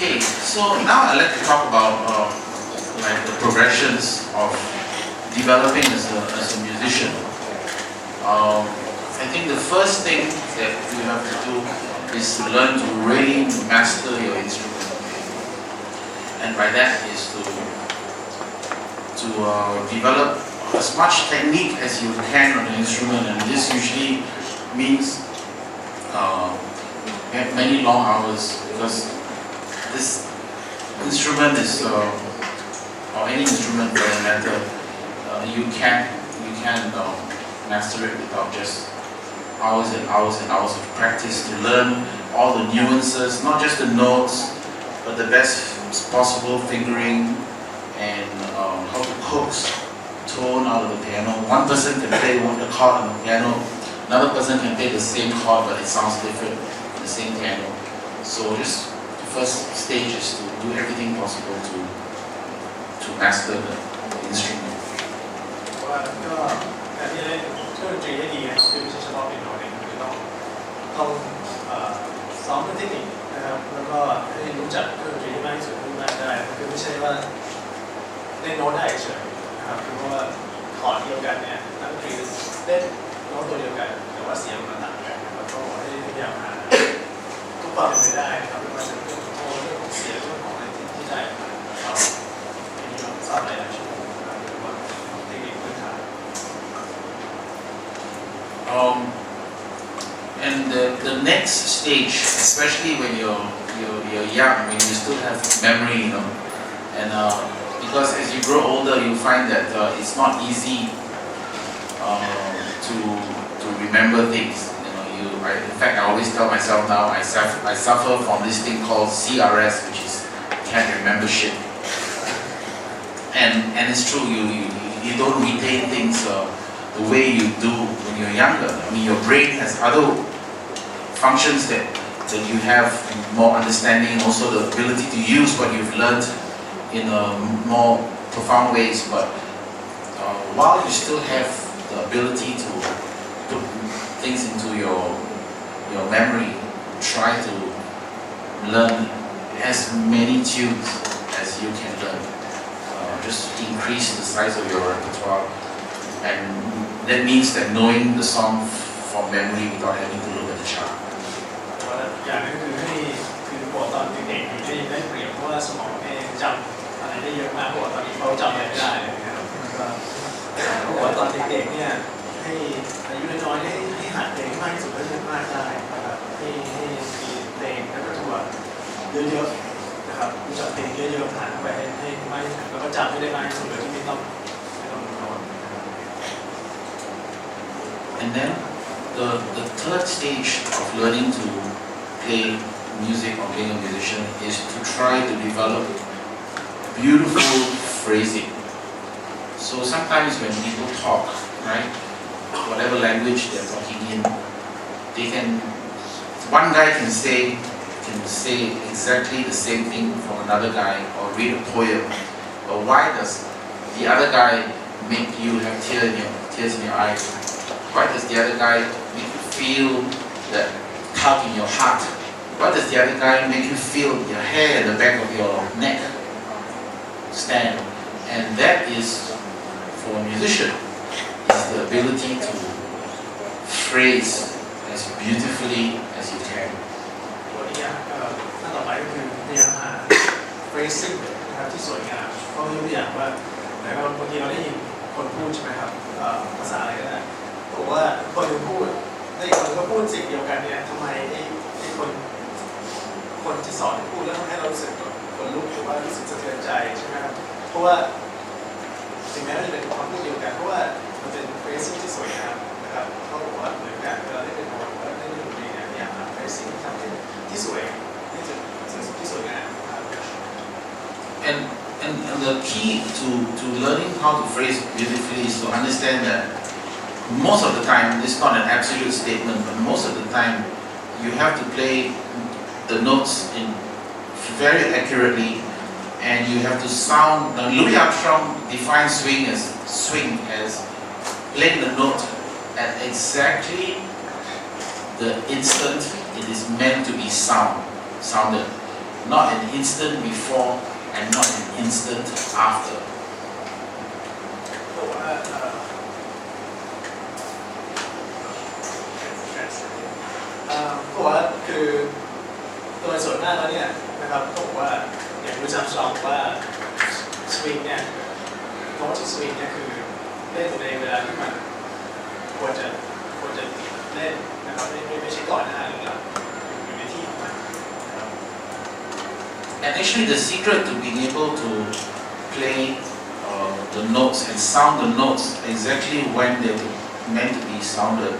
Okay, so now I'd like to talk about like the progressions of developing as a musician. I think the first thing that you have to do is to learn to really master your instrument, and by that is to develop as much technique as you can on the instrument, and this usually means many long hours, because this instrument is, or any instrument for that matter, you can't master it without just hours and hours and hours of practice to learn all the nuances, not just the notes, but the best possible fingering and how to coax tone out of the piano. One person can play one chord on the piano, another person can play the same chord but it sounds different on the same piano. So just the first stage is to do everything possible to master the instrument. ว่าก็การที่จะเล่นเครื่องดนตรีได้ดีนะครับคือไม่ใช่เฉพาะเปียโนเนี่ยคือต้องซ้อมเทคนิคนะครับแล้วก็ให้รู้จักเครื่องดนตรีที่มากที่สุดที่มากได้คือไม่ใช่ว่าเล่นโน้ตได้เฉยนะครับคือเพราะว่าคอร์ดเดียวกันเนี่ยนักดนตรีเล่นโน้ตตัวเดียวกันแต่ว่าเสียงมันต่างกันนะครับก็ให้พยายามหาทุกความเป็นไปได้นะครับไม่ว่าจะเป็นเรื่องของโทนเรื่องของเสียงเรื่องของอะไรที่ได้เราเป็นที่เราทราบหลายๆชั่วโมงนะครับหรือว่าเทคนิคพื้นฐาน And the next stage, especially when you're young, when you still have memory, you know, and because as you grow older, you find that it's not easy to remember things. You know, in fact, I always tell myself now, I suffer from this thing called CRS, which is can't remember shit. And it's true, you don't retain things the way you do when you're younger. I mean, your brain has other functions that you have more understanding, and also the ability to use what you've learned in more profound ways. But while you still have the ability to put things into your memory, try to learn as many tunes as you can learn. Just increase the size of your repertoire, and that means that knowing the song from memory without having to look at the chart. อย่างนึงคือให้คือบอกตอนเด็กๆได้เปรียบเพราะว่าสมองเองจำอะไรได้เยอะมากเพราะว่าตอนนี้เขาจำอะไรไม่ได้เลยนะครับก็บอกว่าตอนเด็กๆเนี่ยให้อายุน้อยๆให้หัดเพลงมากที่สุดเท่าที่มากได้นะครับให้มีเพลงแล้วก็ตัวเยอะๆนะครับรู้จักเพลงเยอะๆผ่านเข้าไปให้มากที่สุดแล้วก็จำไม่ได้มากที่สุดเลยที่ไม่ต้องนอน And then the third stage of learning to play music or being a musician is to try to develop beautiful phrasing. So sometimes when people talk, right, whatever language they're talking in, one guy can say exactly the same thing from another guy, or read a poem. But why does the other guy make you have tears in your eyes? Why does the other guy make you feel that tug in your heart? Why does the other guy make you feel your hair at the back of your neck stand? And that is, for a musician, is the ability to phrase as beautifully as you can. ตัวนี้ขั้นต่อไปก็คือพยายามหา phrasing นะครับที่สวยงามเพราะยกตัวอย่างว่าบางทีเราได้ยินคนพูดใช่ไหมครับภาษาอะไรก็ได้บอกว่าคนหนึ่งพูดแล้วอีกคนก็พูดสิ่งเดียวกันเนี่ยทำไมไอ้คนที่สอนพูดแล้วทำให้เรารู้สึกคนลุกหรือว่ารู้สึกสะเทือนใจใช่ไหมครับเพราะว่าถึงแม้ว่าจะเป็นคำพูดเดียวกันเพราะว่ามันเป็น phrasing ที่สวยงามนะครับเขาบอกว่าเหมือนกันเวลาได้เป็นคนแล้วได้ดนตรีเนี่ยอยากหา phrasing ที่ทำที่สวยที่สวยงาม And the key to learning how to phrase beautifully is to understand that most of the time, it's not an absolute statement, but most of the time you have to play the notes in very accurately, and you have to sound. Louis Armstrong defines swing as playing the note at exactly the instant it is meant to be sounded. not an instant before and not an instant after. บอกว่าคือโดยส่วนมากแล้วเนี่ยนะครับเขาบอกว่าอย่างรู้จักชอบว่าสวิงเนี่ยโน้ตที่สวิงเนี่ยคือเล่นในเวลาที่มันควรจะเล่นนะครับไม่ใช่ก่อนหน้าหรือหลังอยู่ในที่ของมันนะครับ And actually the secret to being able to play the notes and sound the notes exactly when they're meant to be sounded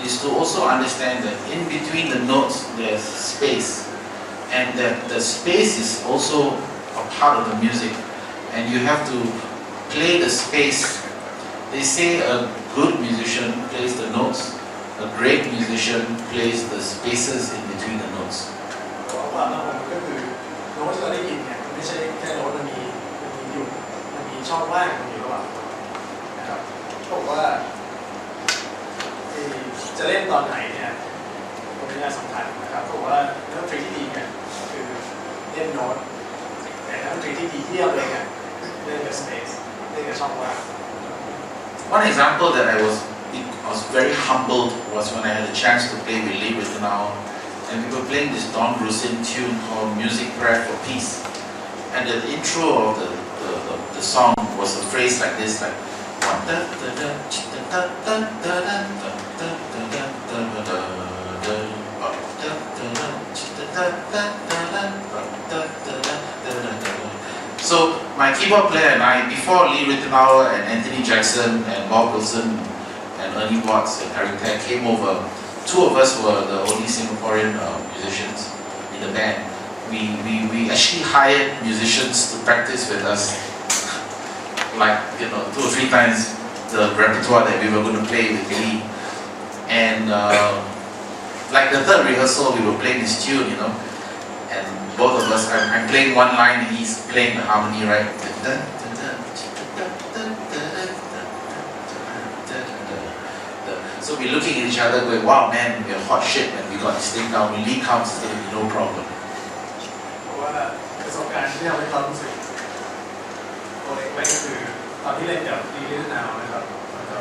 is to also understand that in between the notes there's space, and that the space is also a part of the music, and you have to play the space. They say a good musician plays the notes, a great musician plays the spaces in between the notes. ความน่าผมก็คือโน้ตที่เราได้ยินเนี่ยไม่ใช่แค่โน้ตมันมีอยู่มันมีช่องว่างอยู่ระหว่างนะครับบอกว่าจะเล่นตอนไหนเนี่ยตรงนี้น่าสำคัญนะครับเพราะว่านักดนตรีที่ดีเนี่ยคือเล่นโน้ตแต่นักดนตรีที่ดีเยี่ยมเลยเนี่ยเล่นกับสเปซเล่นกับช่องว่าง One example that I was very humbled was when I had a chance to play with Lee Rittenau, and we were playing this Don Grusin tune called Music Prayer for Peace, and the intro of the song was a phrase like this, like So my keyboard player and I, before Lee Rittenau and Anthony Jackson and Bob Wilson and Ernie Watts and Eric Tech came over, two of us were the only Singaporean musicians in the band. We actually hired musicians to practice with us, like 2 or 3 times the repertoire that we were going to play with Lee. And like the third rehearsal, we were playing this tune, and both of us, I'm playing one line and he's playing the harmony, right? So we're looking at each other going, wow man, we're hot shit and we got this thing down. When Lee comes, it's going to be no problem. เพราะว่าประสบการณ์ที่ทำให้ความรู้สึกตัวเล็กไปก็คือตอนที่เล่นกับลีเล่นนาวนะครับแล้วก็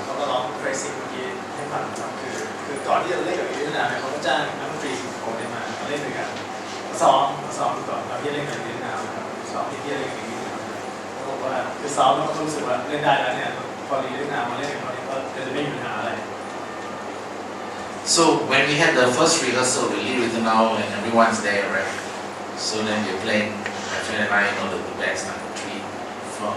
เขาก็ร้อง Tracing เมื่อกี้ให้ฟังนะครับคือก่อนที่จะเล่นกับลีเล่นนาวเนี่ยเขาก็จ้างนักดนตรีสิงคโปร์มาเล่นด้วยกันซ้อมก่อนตอนที่เล่นกับลีเล่นนาวนะครับซ้อมที่เล่นกับลีเล่นนาวเขาบอกว่าคือซ้อมแล้วก็รู้สึกว่าเล่นได้แล้วเนี่ยพอลีเล่นนาวมาเล่นกับเขาเนี่ยก็จะไม่มีปัญหาอะไร So when we had the first rehearsal with Lee Rittenau and everyone's there, right? So then we're playing, my friend and I know the band's like 3, 4.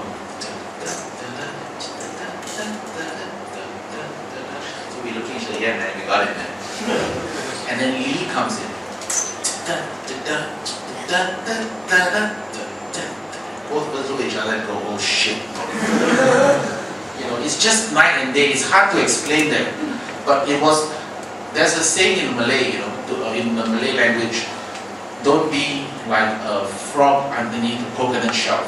So we look at each other, yeah man, we got it man. And then Lee comes in. Both of us look at each other and go, oh shit. It's just night and day. It's hard to explain that. But it was, there's a saying in Malay, in the Malay language, don't be like a frog underneath a coconut shell.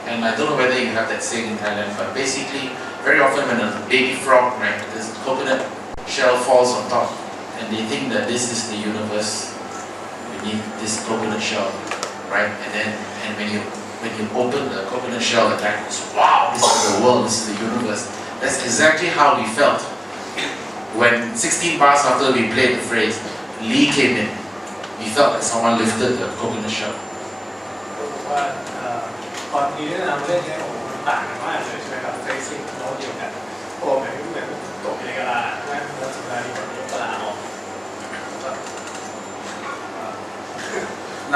And I don't know whether you have that saying in Thailand, but basically, very often when a baby frog, right, this coconut shell falls on top, and they think that this is the universe beneath this coconut shell, right? And when you open the coconut shell, the guy goes, wow, this is the world, this is the universe. That's exactly how we felt. When 16 bars after we played the phrase, Lee came in. We felt like someone lifted the coconut shell. ตอนนี้เนี่ยเราเล่นเนี่ยมันต่างกันมากเลยใช่ไหมครับเฟซิ่งโน้ตเดียวกันโอ้เหมือนตกในกระดาษนะโน้ตสุดท้ายนี่แบบยกกระดาษออก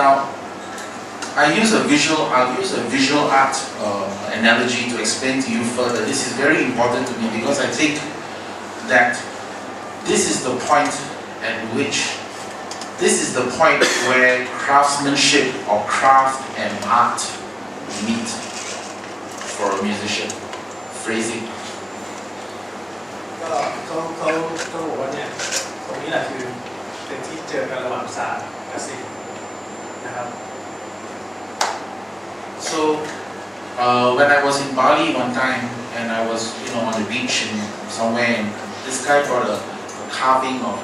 Now, I'll use a visual art analogy to explain to you further. This is very important to me because I think that this is the point where craftsmanship or craft and art meet for a musician. Phrasing. ก็เขาบอกว่าเนี่ยตรงนี้แหละคือเป็นที่เจอกันระหว่างศาสตร์กับศิลป์นะครับ So when I was in Bali one time and I was on the beach somewhere, and this guy brought a carving of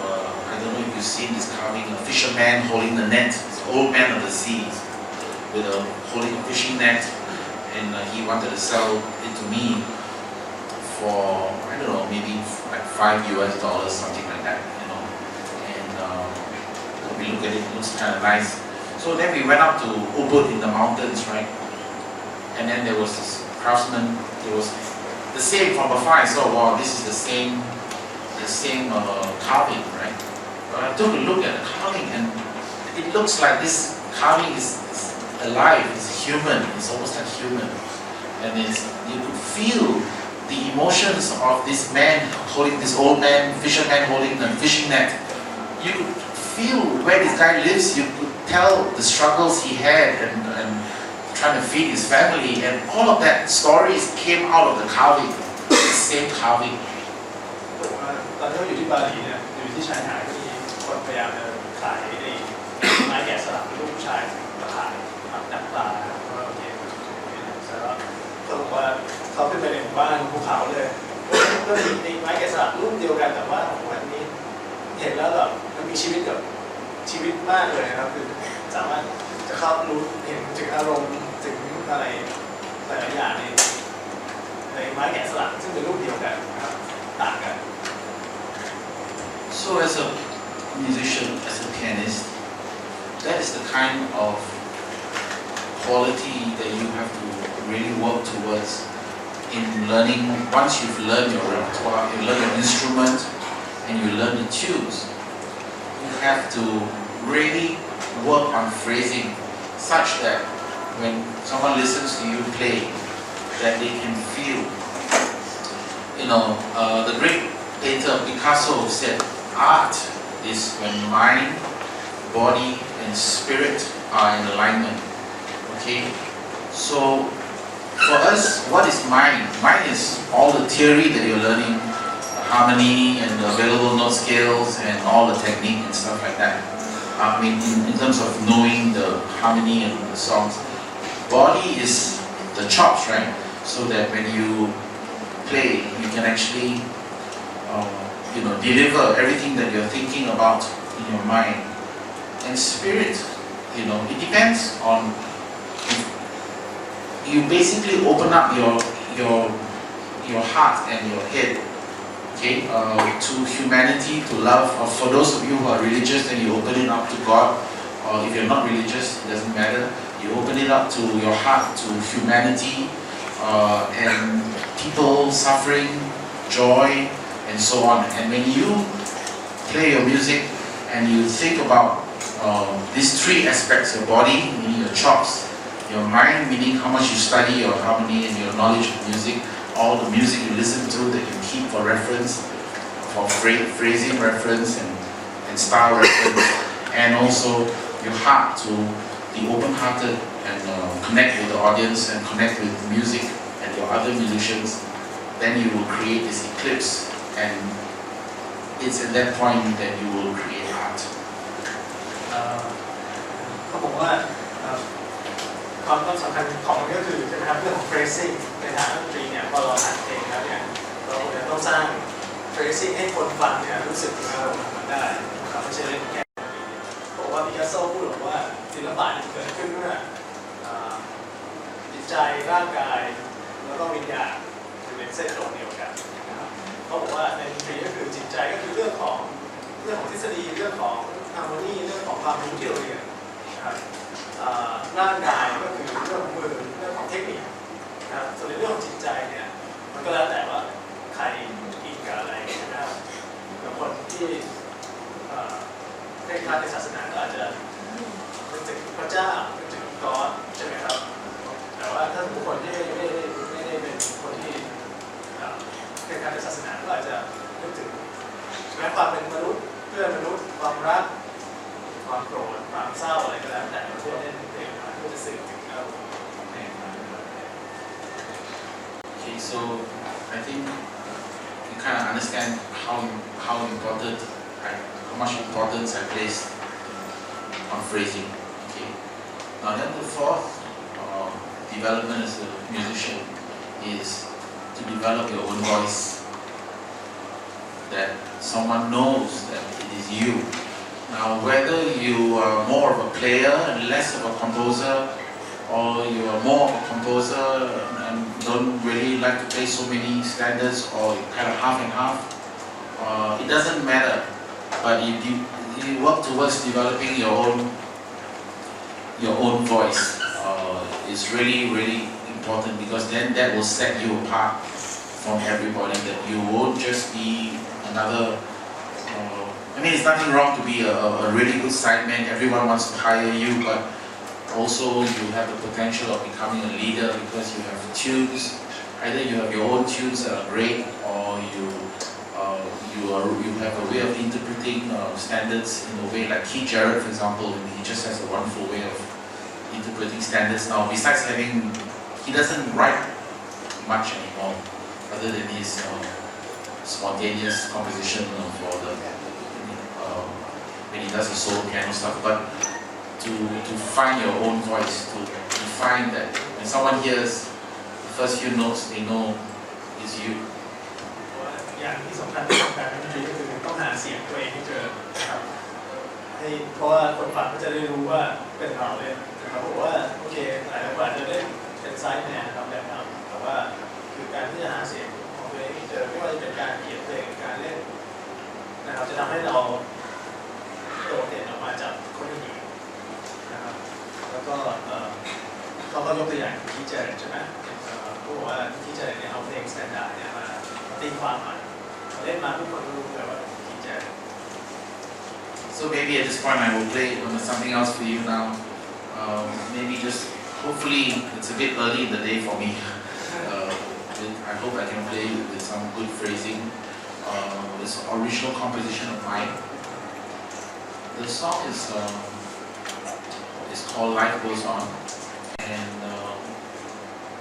I don't know if you you've seen this carving, a fisherman holding the net, this old man of the seas, with holding a fishing net, and he wanted to sell it to me for, I don't know, maybe like $5 something like that, you know. And we look at it, it looks kind of nice. So then we went up to Ubud in the mountains, right? And then there was this craftsman. It was the same from afar. I saw, wow, this is the same carving, right? But I took a look at the carving, and it looks like this carving is alive. It's human. It's almost like human, and you could feel the emotions of this man holding, this old man, fisherman holding the fishing net. You could feel where this guy lives. You could tell the struggles he had and trying to feed his family, and all of that stories came out of the carving, the same carving. ตอนที่เราอยู่ที่บาหลีเนี่ยอยู่ที่ชายหาดก็มีคนพยายามจะขายไม้แกะสลักเป็นรูปผู้ชายมาขายดักปลาเพราะว่าโอเคแล้วเขาบอกว่าเขาขึ้นไปในหมู่บ้านภูเขาเลยก็มีไม้แกะสลักรุ่นเดียวกันแต่ว่าของวันนี้เห็นแล้วแบบมันมีชีวิตกับชีวิตมากเลยนะครับคือสามารถจะเข้ารู้เห็นถึงอารมณ์ถึงอะไรหลายๆอย่างในไม้แกะสลักซึ่งเป็นรูปเดียวกันนะครับต่างกัน So as a musician, as a pianist, that is the kind of quality that you have to really work towards in learning. Once you've learned your repertoire, you learn your instrument, and you learn the tunes, you have to really work on phrasing such that when someone listens to you play, that they can feel. You know, the great painter Picasso said, art is when mind, body, and spirit are in alignment. Okay? So, for us, what is mind? Mind is all the theory that you're learning, the harmony and the available note scales and all the technique and stuff like that. I mean, in terms of knowing the harmony and the songs. Body is the chops, right? So that when you play, you can actually deliver everything that you're thinking about in your mind. And spirit, it depends on, you basically open up your heart and your head, okay, to humanity, to love. For those of you who are religious, then you open it up to God. Or if you're not religious, it doesn't matter. You open it up to your heart, to humanity, and people suffering, joy, and so on. And when you play your music and you think about these three aspects, your body, meaning your chops, your mind, meaning how much you study your harmony and your knowledge of music, all the music you listen to that you keep for reference, for phrasing reference and style reference, and also your heart to be open-hearted and connect with the audience and connect with the music and your other musicians, then you will create this eclipse, and it's at that point that you will create art. เขาบอกว่าความสำคัญของมันก็คือจะทำเรื่องของ phrasing ในทางดนตรีเนี่ยพอเราหัดเพลงแล้วเนี่ยเราต้องสร้าง phrasing ให้คนฟังเนี่ยรู้สึกถึงอารมณ์ของมันได้นะครับไม่ใช่เล่นแค่บอกว่าปิกัสโซพูดบอกว่าศิลปะเกิดขึ้นเมื่อจิตใจร่างกายแล้วก็วิญญาณเป็นเส้นตรงเดียวกันนะครับเขาบอกว่าในดนตรีก็คือจิตใจก็คือเรื่องของทฤษฎีเรื่องของฮาร์โมนีเรื่องของความรู้ที่เราเรียนนะครับร่างกายก็คือเรื่องของมือเรื่องของเทคนิคนะครับส่วนในเรื่องของจิตใจเนี่ยมันก็แล้วแต่ว่าใครอินกับอะไรนะครับบางคนที่ให้การในศาสนาก็อาจจะนึกถึงพระเจ้านึกถึงกอดใช่ไหมครับแต่ว่าถ้าบุคคลที่ไม่ได้เป็นคนที่ให้การในศาสนาก็อาจจะนึกถึงแม้ความเป็นมนุษย์เพื่อนมนุษย์ความรักความโกรธความเศร้าอะไรก็แล้วแต่เพื่อเล่นเพลงมาเพื่อจะสื่อถึงอารมณ์เพลงมา Okay, so I think you kind of understand how important, how much importance I place on phrasing. Okay. Now then, the fourth development as a musician is to develop your own voice. That someone knows that it is you Now, whether you are more of a player and less of a composer, or you are more of a composer and don't really like to play so many standards, or kind of half and half, it doesn't matter. But if you work towards developing your own voice, is really, really important, because then that will set you apart from everybody. That you won't just be another. I mean, it's nothing wrong to be a really good sideman. Everyone wants to hire you, but also you have the potential of becoming a leader because you have tunes. Either you have your own tunes that are great, or you have a way of interpreting standards in a way like Keith Jarrett, for example. He just has a wonderful way of interpreting standards now. Besides having, he doesn't write much anymore, other than his spontaneous composition for the when he does the solo piano stuff. But to find your own voice, to find that when someone hears the first few notes, they know it's you. อย่างที่สำคัญในการดนตรีก็คือต้องหาเสียงตัวเองให้เจอนะครับให้เพราะว่าคนฟังก็จะได้รู้ว่าเป็นเราเลยนะครับบอกว่าโอเคหลายคนอาจจะเล่นเป็นไซด์แมนครับแบบนั้นแต่ว่าคือการที่จะหาเสียงของตัวเองให้เจอไม่ว่าจะเป็นการเขียนเพลงการเล่นนะครับจะทำให้เราโดดเด่นออกมาจากคนอื่นนะครับแล้วก็เขาก็ยกตัวอย่างที่เจอใช่ไหมเขาบอกว่าที่เจอเนี่ยเอาเพลงสแตนดาร์ดเนี่ยมาตีความใหม่เล่นมาทุกคนรู้เลยว่าที่เจอ So maybe at this point I will play something else for you now. Maybe just hopefully it's a bit early in the day for me. I hope I can play with some good phrasing. It's an original composition of mine. The song is called Life Goes On, and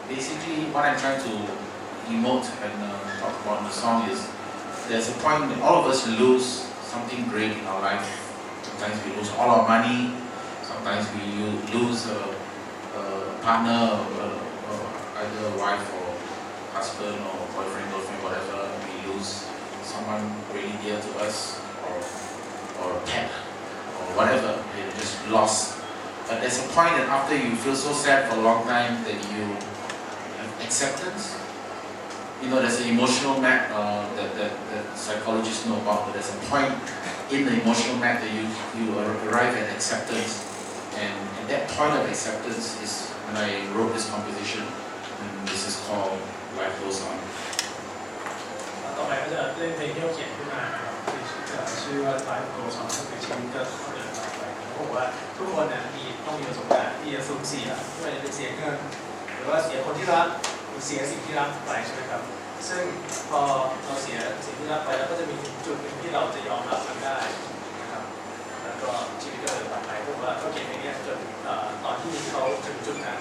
basically what I'm trying to emote and talk about in the song is there's a point when all of us lose something great in our life. Sometimes we lose all our money, sometimes we lose a partner, either a wife or husband or boyfriend, girlfriend, whatever. We lose someone really dear to us, or a pet, or whatever. We're just lost. But there's a point that after you feel so sad for a long time that you have acceptance. You know, there's an emotional map that psychologists know about, but there's a point in the emotional map that you arrive at acceptance. And that point of acceptance is when I wrote this composition, and this is called Life Goes On. ต่อไปก็จะเล่นเพลงที่เขาเขียนขึ้นมานะครับชื่อว่า Life Goes On ก็คือชีวิตก็เดินต่อไปเขาบอกว่าทุกคนเนี่ยต้องมีประสบการณ์ที่จะสูญเสียไม่ว่าจะเป็นเสียเงินหรือว่าเสียคนที่รักหรือเสียสิ่งที่รักไปใช่ไหมครับซึ่งพอเราเสียสิ่งที่รักไปแล้วก็จะมีจุดหนึ่งที่เราจะยอมรับมันได้นะครับแล้วก็ชีวิตก็เดินต่อไปเพราะว่าเขาเขียนเพลงนี้จนตอนที่เขาถึงจุดนั้น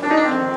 Thank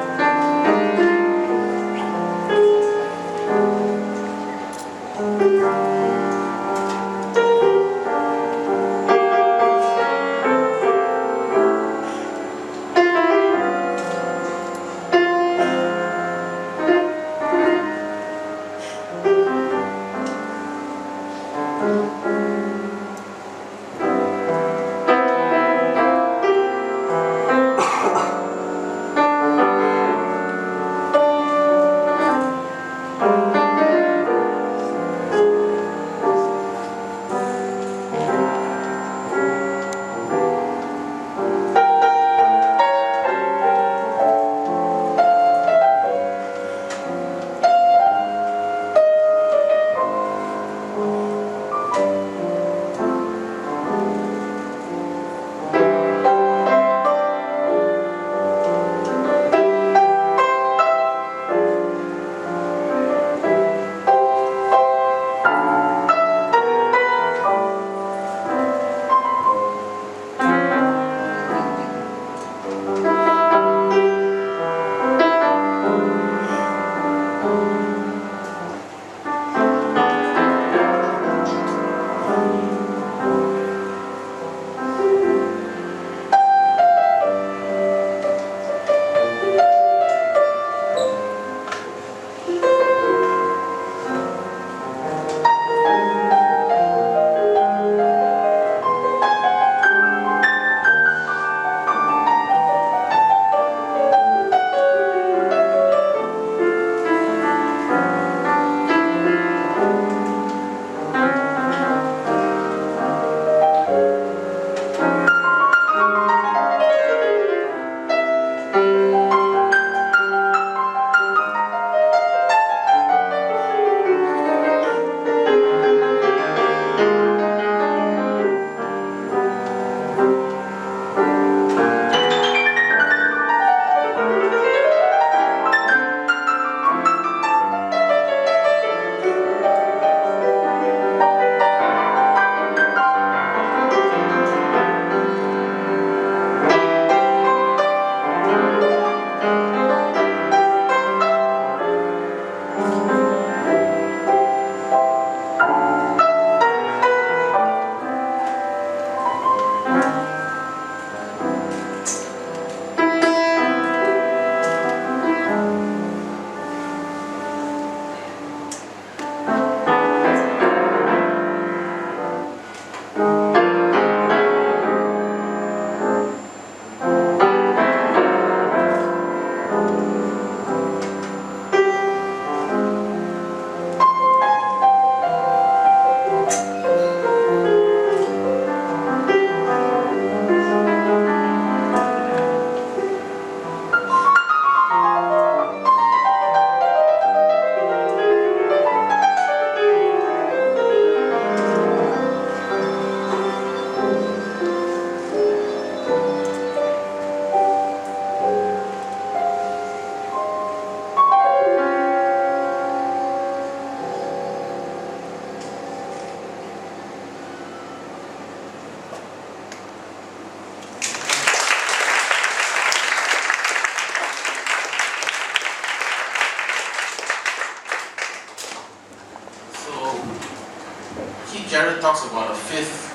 Jared talks about a fifth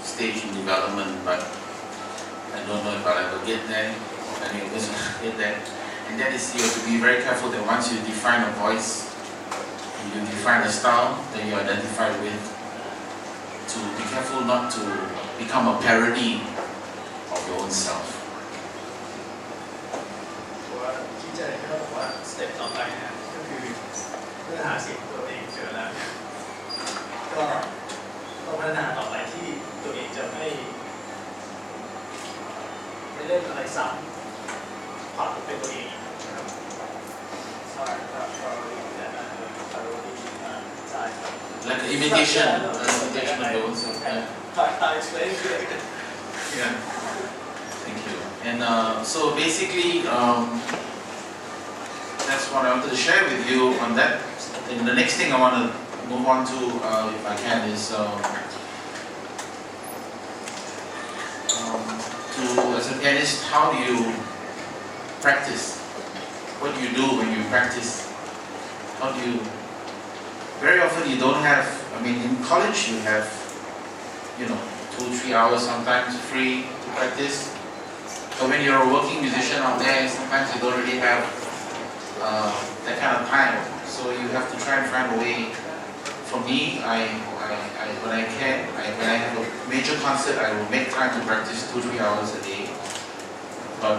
stage in development, but I don't know if I'll ever get there, or any of us will get there. And that is you have to be very careful that once you define a voice, you define a style that you identify with, to be careful not to become a parody of your own self. ตัวที่เจอก็บอกว่าสเต็ปต่อไปเนี่ยก็คือเมื่อหาเสียงตัวเองเจอแล้วเนี่ยก็ต้องพัฒนาต่อไปที่ตัวเองจะไม่เล่นอะไรซ้ำความเป็นตัวเองนะครับ Sorry, probably that probably side. Like an imitation of your own self. I explained it. Yeah. Thank you. And so basically, that's what I wanted to share with you on that. And the next thing I want to move on to, if I can, is as a pianist, how do you practice? What do you do when you practice? How do you? Very often you don't have. I mean, in college you have, 2-3 hours sometimes free to practice. But when you're a working musician out there, sometimes you don't really have that kind of time. So you have to try and find a way. For me, when I can, when I have a major concert, I will make time to practice 2-3 hours a day. But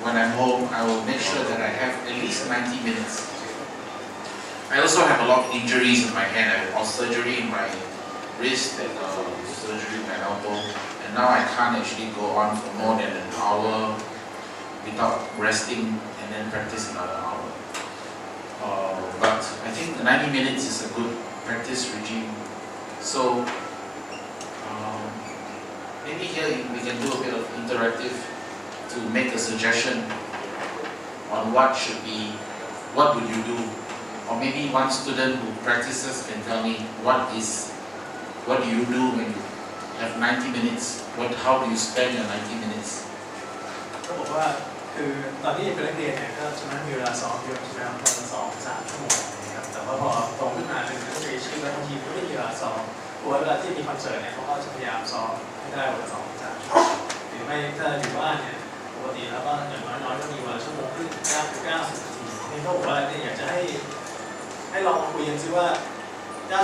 when I'm home, I will make sure that I have at least 90 minutes. I also have a lot of injuries in my hand. I have surgery in my wrist and surgery in my elbow. And now I can't actually go on for more than an hour without resting and then practice another hour. But I think 90 minutes is a good practice regime. So maybe here we can do a bit of interactive to make a suggestion on what would you do? Or maybe one student who practices can tell me what do you do when you have 90 minutes? How do you spend your 90 minutes? ก็บอกว่าคือตอนที่เป็นนักเรียนเนี่ยก็จะไม่มีเวลาซ้อมเยอะใช่ไหมครับประมาณ2-3 ชั่วโมงนะครับแต่ว่าพอโตขึ้นมาเป็นนักเรียนชีวิตบางทีก็ไม่มีเวลาซ้อมเพราะว่าเวลาที่มีคอนเสิร์ตเนี่ยเขาก็จะพยายามซ้อมให้ได้วันละ2-3 ชั่วโมงหรือไม่ถ้าอยู่บ้านเนี่ยปกติแล้วก็อย่างน้อยๆก็มีวันละชั่วโมงครึ่ง90 นาทีนี่เขาบอกว่าเนี่ยอยากจะให้ลองคุยกันซิว่า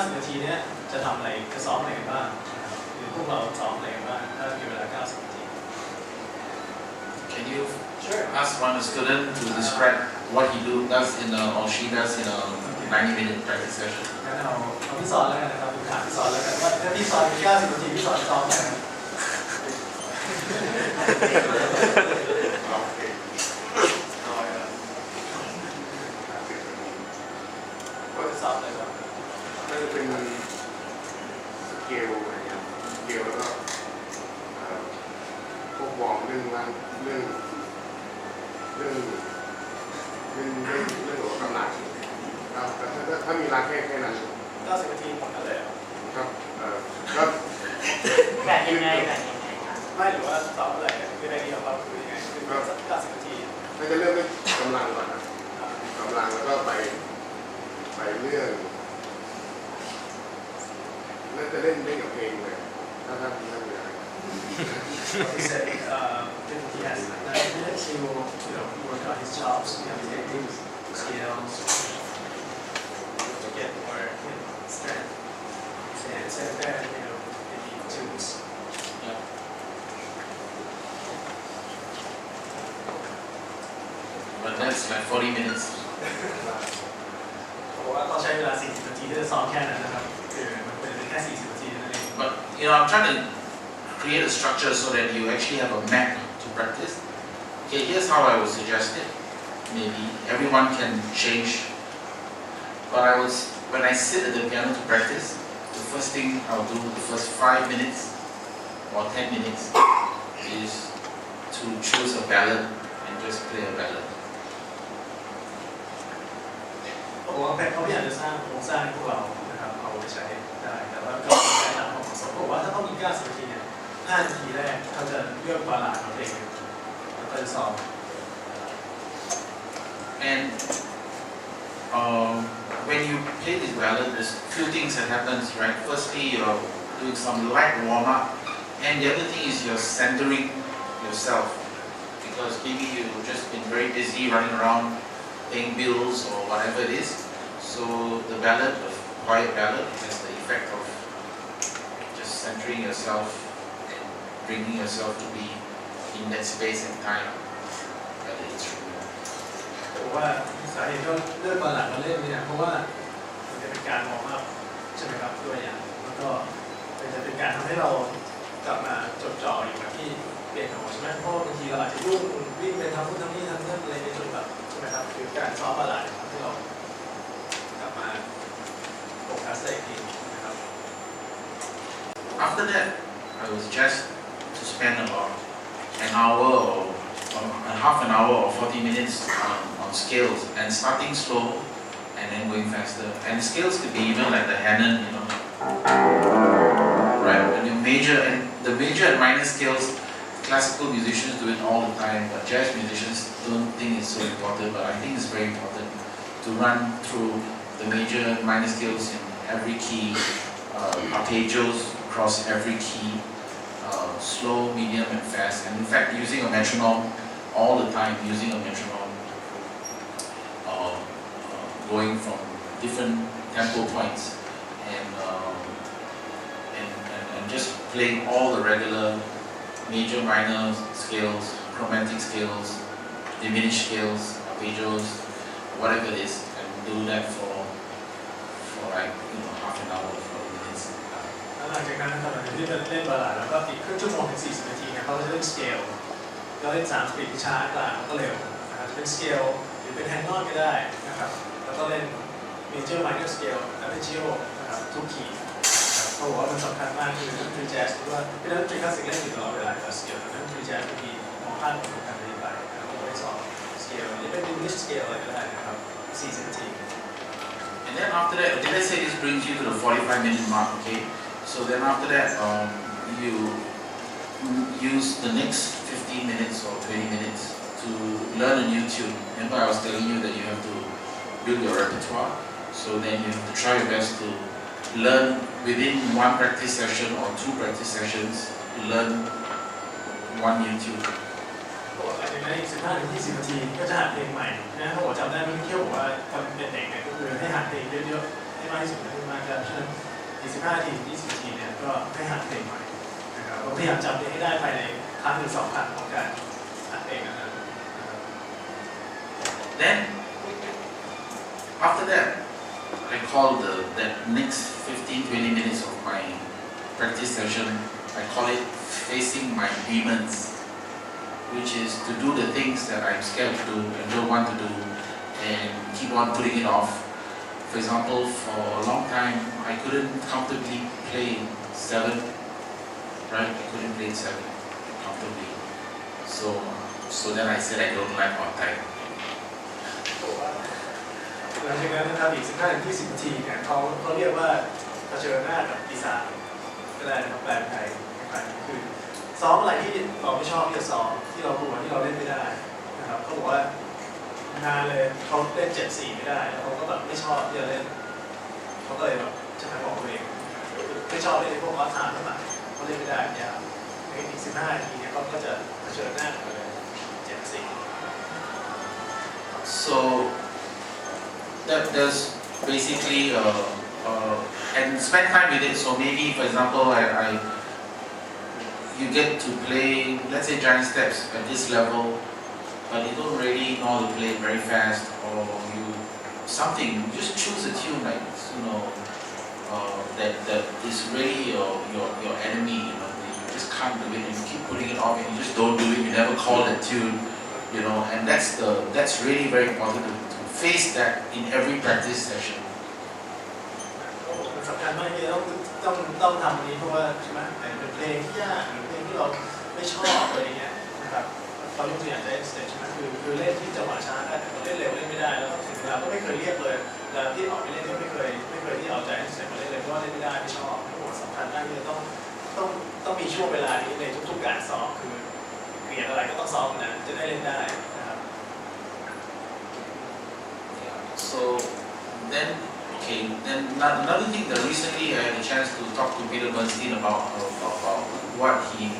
90 นาทีเนี้ยจะทำอะไรจะซ้อมอะไรกันบ้างหรือพวกเราซ้อมอะไรกันบ้างถ้ามีเวลา90 นาที Can you ask one student to describe what he does in or she does in a 90-minute practice session? งั้นเอาพี่สอนแล้วกันนะครับถามพี่สอนแล้วกันว่าถ้าพี่สอน90 นาทีพี่สอนซ้อมอะไรครับก็จะซ้อมอะไรบ้างน่าจะเป็นสเกลอะไรเงี้ยสเกลแล้วก็พวกวอร์มเรื่องหัวกำลังถ้ามีรักแค่นั้น90 นาทีหมดอะไรอ่ะก็แบ่งยังไงไม่หรือว่าซ้อมอะไรคือในนี้ของเราคือยังไงคือ90 นาทีน่าจะเริ่มด้วยกำลังก่อนนะกำลังแล้วก็ไปเรื่องน่าจะเล่นกับเพลงเลยถ้ามีอะไรHe said he has 90 minutes to work on his chops, techniques, skills, to get more strength. And so then, maybe tunes. Yeah. But that's like 40 minutes. เพราะว่าเขาใช้เวลา40 นาทีที่จะซ้อมแค่นั้นนะครับคือมันเป็นแค่40 นาทีนั่นเอง But I'm trying to create a structure so that you actually have a map to practice. Okay, here's how I would suggest it. Maybe everyone can change. But when I sit at the piano to practice, the first thing I'll do the first 5 minutes or 10 minutes is to choose a ballad and just play a ballad. ผมว่าเขาอยากจะสร้างโครงสร้างให้พวกเรานะครับเอาไปใช้ได้แต่ว่าก็ใช้ตามความเหมาะสมผมว่าถ้าต้องมี90 นาทีเนี่ย5 นาทีแรกเขาจะเลือกบาลานซ์ของเพลงแล้วก็จะซ้อม And when you play this ballad, there's few things that happens, right? Firstly, you're doing some light warm-up, and the other thing is you're centering yourself, because maybe you've just been very busy running around paying bills or whatever it is. So the ballad, the quiet ballad, has the effect of just centering yourself and bringing yourself to be in that space and time by the instrument. ผมว่าสาเหตุที่เลือกบัลลัดมาเล่นเนี่ยเพราะว่ามันจะเป็นการวอร์มอัพใช่ไหมครับตัวอย่างแล้วก็มันจะเป็นการทำให้เรากลับมาจดจ่ออยู่กับที่เปียโนใช่ไหมเพราะบางทีเราอาจจะยุ่งวิ่งไปทำนู่นทำนี่ทำนั่นอะไรในจนแบบใช่ไหมครับคือการซ้อมบัลลัดทำให้เรากลับมาโฟกัสได้อีกทีนะครับ After that, I was just to spend about an hour or half an hour or 40 minutes on scales, and starting slow and then going faster. And scales could be even like the Hanon, you know, right? And the major and minor scales, classical musicians do it all the time, but jazz musicians don't think it's so important. But I think it's very important to run through the major and minor scales in every key, arpeggios across every key, slow, medium, and fast. And in fact, using a metronome all the time, using a metronome, going from different tempo points, and just playing all the regular major, minor scales, chromatic scales, diminished scales, arpeggios, whatever it is, and do that for like half an hour, 40 minutes. หลังจากนั้นนะครับหลังจากที่เล่นบัลลัดแล้วก็อีกครึ่งชั่วโมงถึง40 นาทีเนี่ยเขาจะเล่นสเกลก็เล่น3 สปีดช้ากลางแล้วก็เร็วนะครับจะเป็นสเกลหรือเป็นแฮนนอนก็ได้นะครับแล้วก็เล่นเมเจอร์ไมเนอร์สเกลอาร์เปจิโอนะครับทุกคีย์เขาบอกว่ามันสำคัญมากคือนักดนตรีแจ๊สว่าเป็นนักดนตรีคลาสสิกเล่นอยู่ตลอดเวลาแต่สเกลนักดนตรีแจ๊สบางทีมองข้ามความสำคัญนี้ไปนะครับเราได้สอนสเกลหรือเป็นดิมิชสเกลอะไรก็ได้นะครับ40 นาที And then after that, did I say this brings you to the 45-minute mark? Okay. So then after that, you use the next 15 minutes or 20 minutes to learn a new tune. Remember I was telling you that you have to build your repertoire. So then you have to try your best to learn within one practice session or 2 practice sessions, learn one new tune. หลังจากนั้นอีก15 ถึง 20 นาทีก็จะหัดเพลงใหม่นะถ้าผมจำได้เมื่อกี้บอกว่าตอนเป็นเด็กเนี่ยก็คือให้หัดเพลงเยอะๆให้มากที่สุดให้มากได้ฉะนั้นอีก15 นาทีถึง 20 นาทีเนี่ยก็ให้หัดเพลงใหม่นะครับพยายามจำเพลงให้ได้ภายในครั้งหรือ2 ครั้งของการหัดเพลงนั้น Then after that, I call that next 15-20 minutes of my practice session, I call it facing my demons, which is to do the things that I'm scared to do and don't want to do and keep on putting it off. For example, for a long time, I couldn't comfortably play 7, right? I couldn't play 7 comfortably. So then I said I don't like odd time. หลังจากนั้นนะครับอีก15 ถึง 20 นาทีเนี่ยเขาเรียกว่าเผชิญหน้ากับปีศาจก็ได้นะครับแปลเป็นไทยนะครับคือซ้อมอะไรที่เราไม่ชอบที่จะซ้อมที่เรากลัวที่เราเล่นไม่ได้นะครับเขาบอกว่างานเลยเขาเล่น7/4ไม่ได้แล้วเขาก็แบบไม่ชอบที่จะเล่นเขาก็เลยแบบจะทำของตัวเองไม่ชอบเล่นพวกออสทามทั้งหลายเขาเล่นไม่ได้ยากอีก15 นาทีเนี่ยเขาก็จะเผชิญหน้ากับเลย7/4 So there's basically and spend time with it. So maybe, for example, you get to play, let's say, giant steps at this level, but you don't really know how to play it very fast, or you just choose a tune like that is really your enemy. You just can't do it, and you keep putting it off, and you just don't do it. You never call that tune, and that's really very important to face that in every practice session. มันสำคัญมากที่ต้องทำอันนี้เพราะว่าใช่ไหมเป็นเพลงที่ยากหรือเพลงที่เราไม่ชอบอะไรเงี้ยนะครับเรายกตัวอย่างได้สเตจใช่ไหมคือเล่นที่จังหวะช้าได้แต่เราเล่นเร็วเล่นไม่ได้แล้วถึงเวลาก็ไม่เคยเรียกเลยแล้วที่ออกไปเล่นก็ไม่เคยที่เอาใจสเตจมาเล่นเลยเพราะว่าเล่นไม่ได้ไม่ชอบโอ้โหสำคัญมากที่ต้องมีช่วงเวลานี้ในทุกๆการซ้อมคือเปลี่ยนอะไรก็ต้องซ้อมนะจะได้เล่นได้นะครับ So then Okay, then another thing that recently I had a chance to talk to Peter Bernstein about what he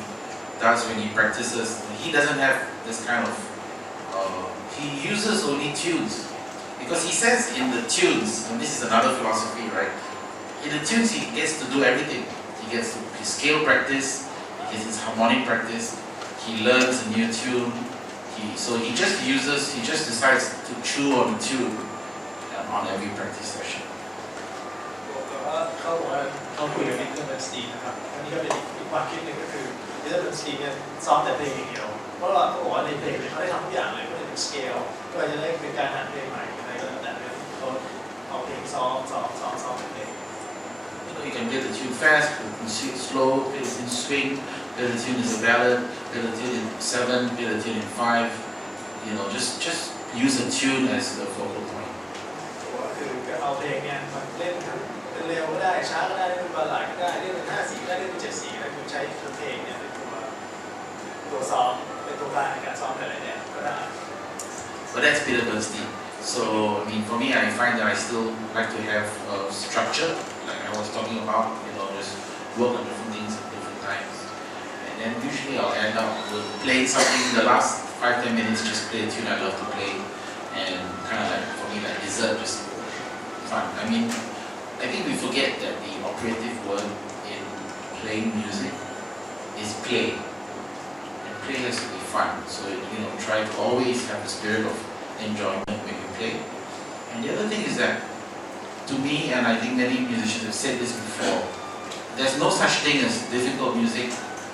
does when he practices. He doesn't have this kind of, he uses only tunes. Because he says in the tunes, and this is another philosophy, right? In the tunes he gets to do everything. He gets to his scale practice, he gets his harmonic practice, he learns a new tune. So he just decides to chew on the tune on every practice session. แต่ว่าเขาบอกว่าเขาคุยกับปีเตอร์เบอร์นสตีนนะครับอันนี้ก็เป็นอีกความคิดหนึ่งก็คือปีเตอร์เบอร์นสตีนเนี่ยซ้อมแต่เพลงอย่างเดียวเพราะว่าเขาบอกว่าในเพลงเนี่ยเขาได้ทำทุกอย่างเลยไม่ว่าจะเป็นสเกลไม่ว่าจะได้เป็นการหัดเพลงใหม่อะไรก็แล้วแต่เนี่ยเขาเอาเพลงซ้อมเป็นเพลง You know, you can play the tune fast, play the tune slow, play the tune swing, play the tune is a ballad, play the tune in 7, play the tune in 5. You know, just use a tune as the focal point. ก็คือเอาเพลงเนี่ยมาเล่นเป็นเร็วก็ได้ช้าก็ได้เล่นเป็นบัลลาดก็ได้เล่นเป็น5/4ก็ได้เล่นเป็น7/4ก็ได้คือใช้เพลงเนี่ยเป็นตัวซ้อมเป็นตัวกลางในการซ้อมอะไรเนี่ยก็ได้ But that's Peter Bernstein. So, I mean, for me, I find that I still like to have structure, like I was talking about, you know, just work on different things at different times. And then usually I'll end up with playing something, the last 5-10 minutes, just play a tune I love to play. And kind of like, for me, like dessert, just fun. I mean, I think we forget that the operative word in playing music is play. And play has to be fun. So, you know, try to always have the spirit of enjoyment when you play. And the other thing is that, to me, and I think many musicians have said this before, there's no such thing as difficult music,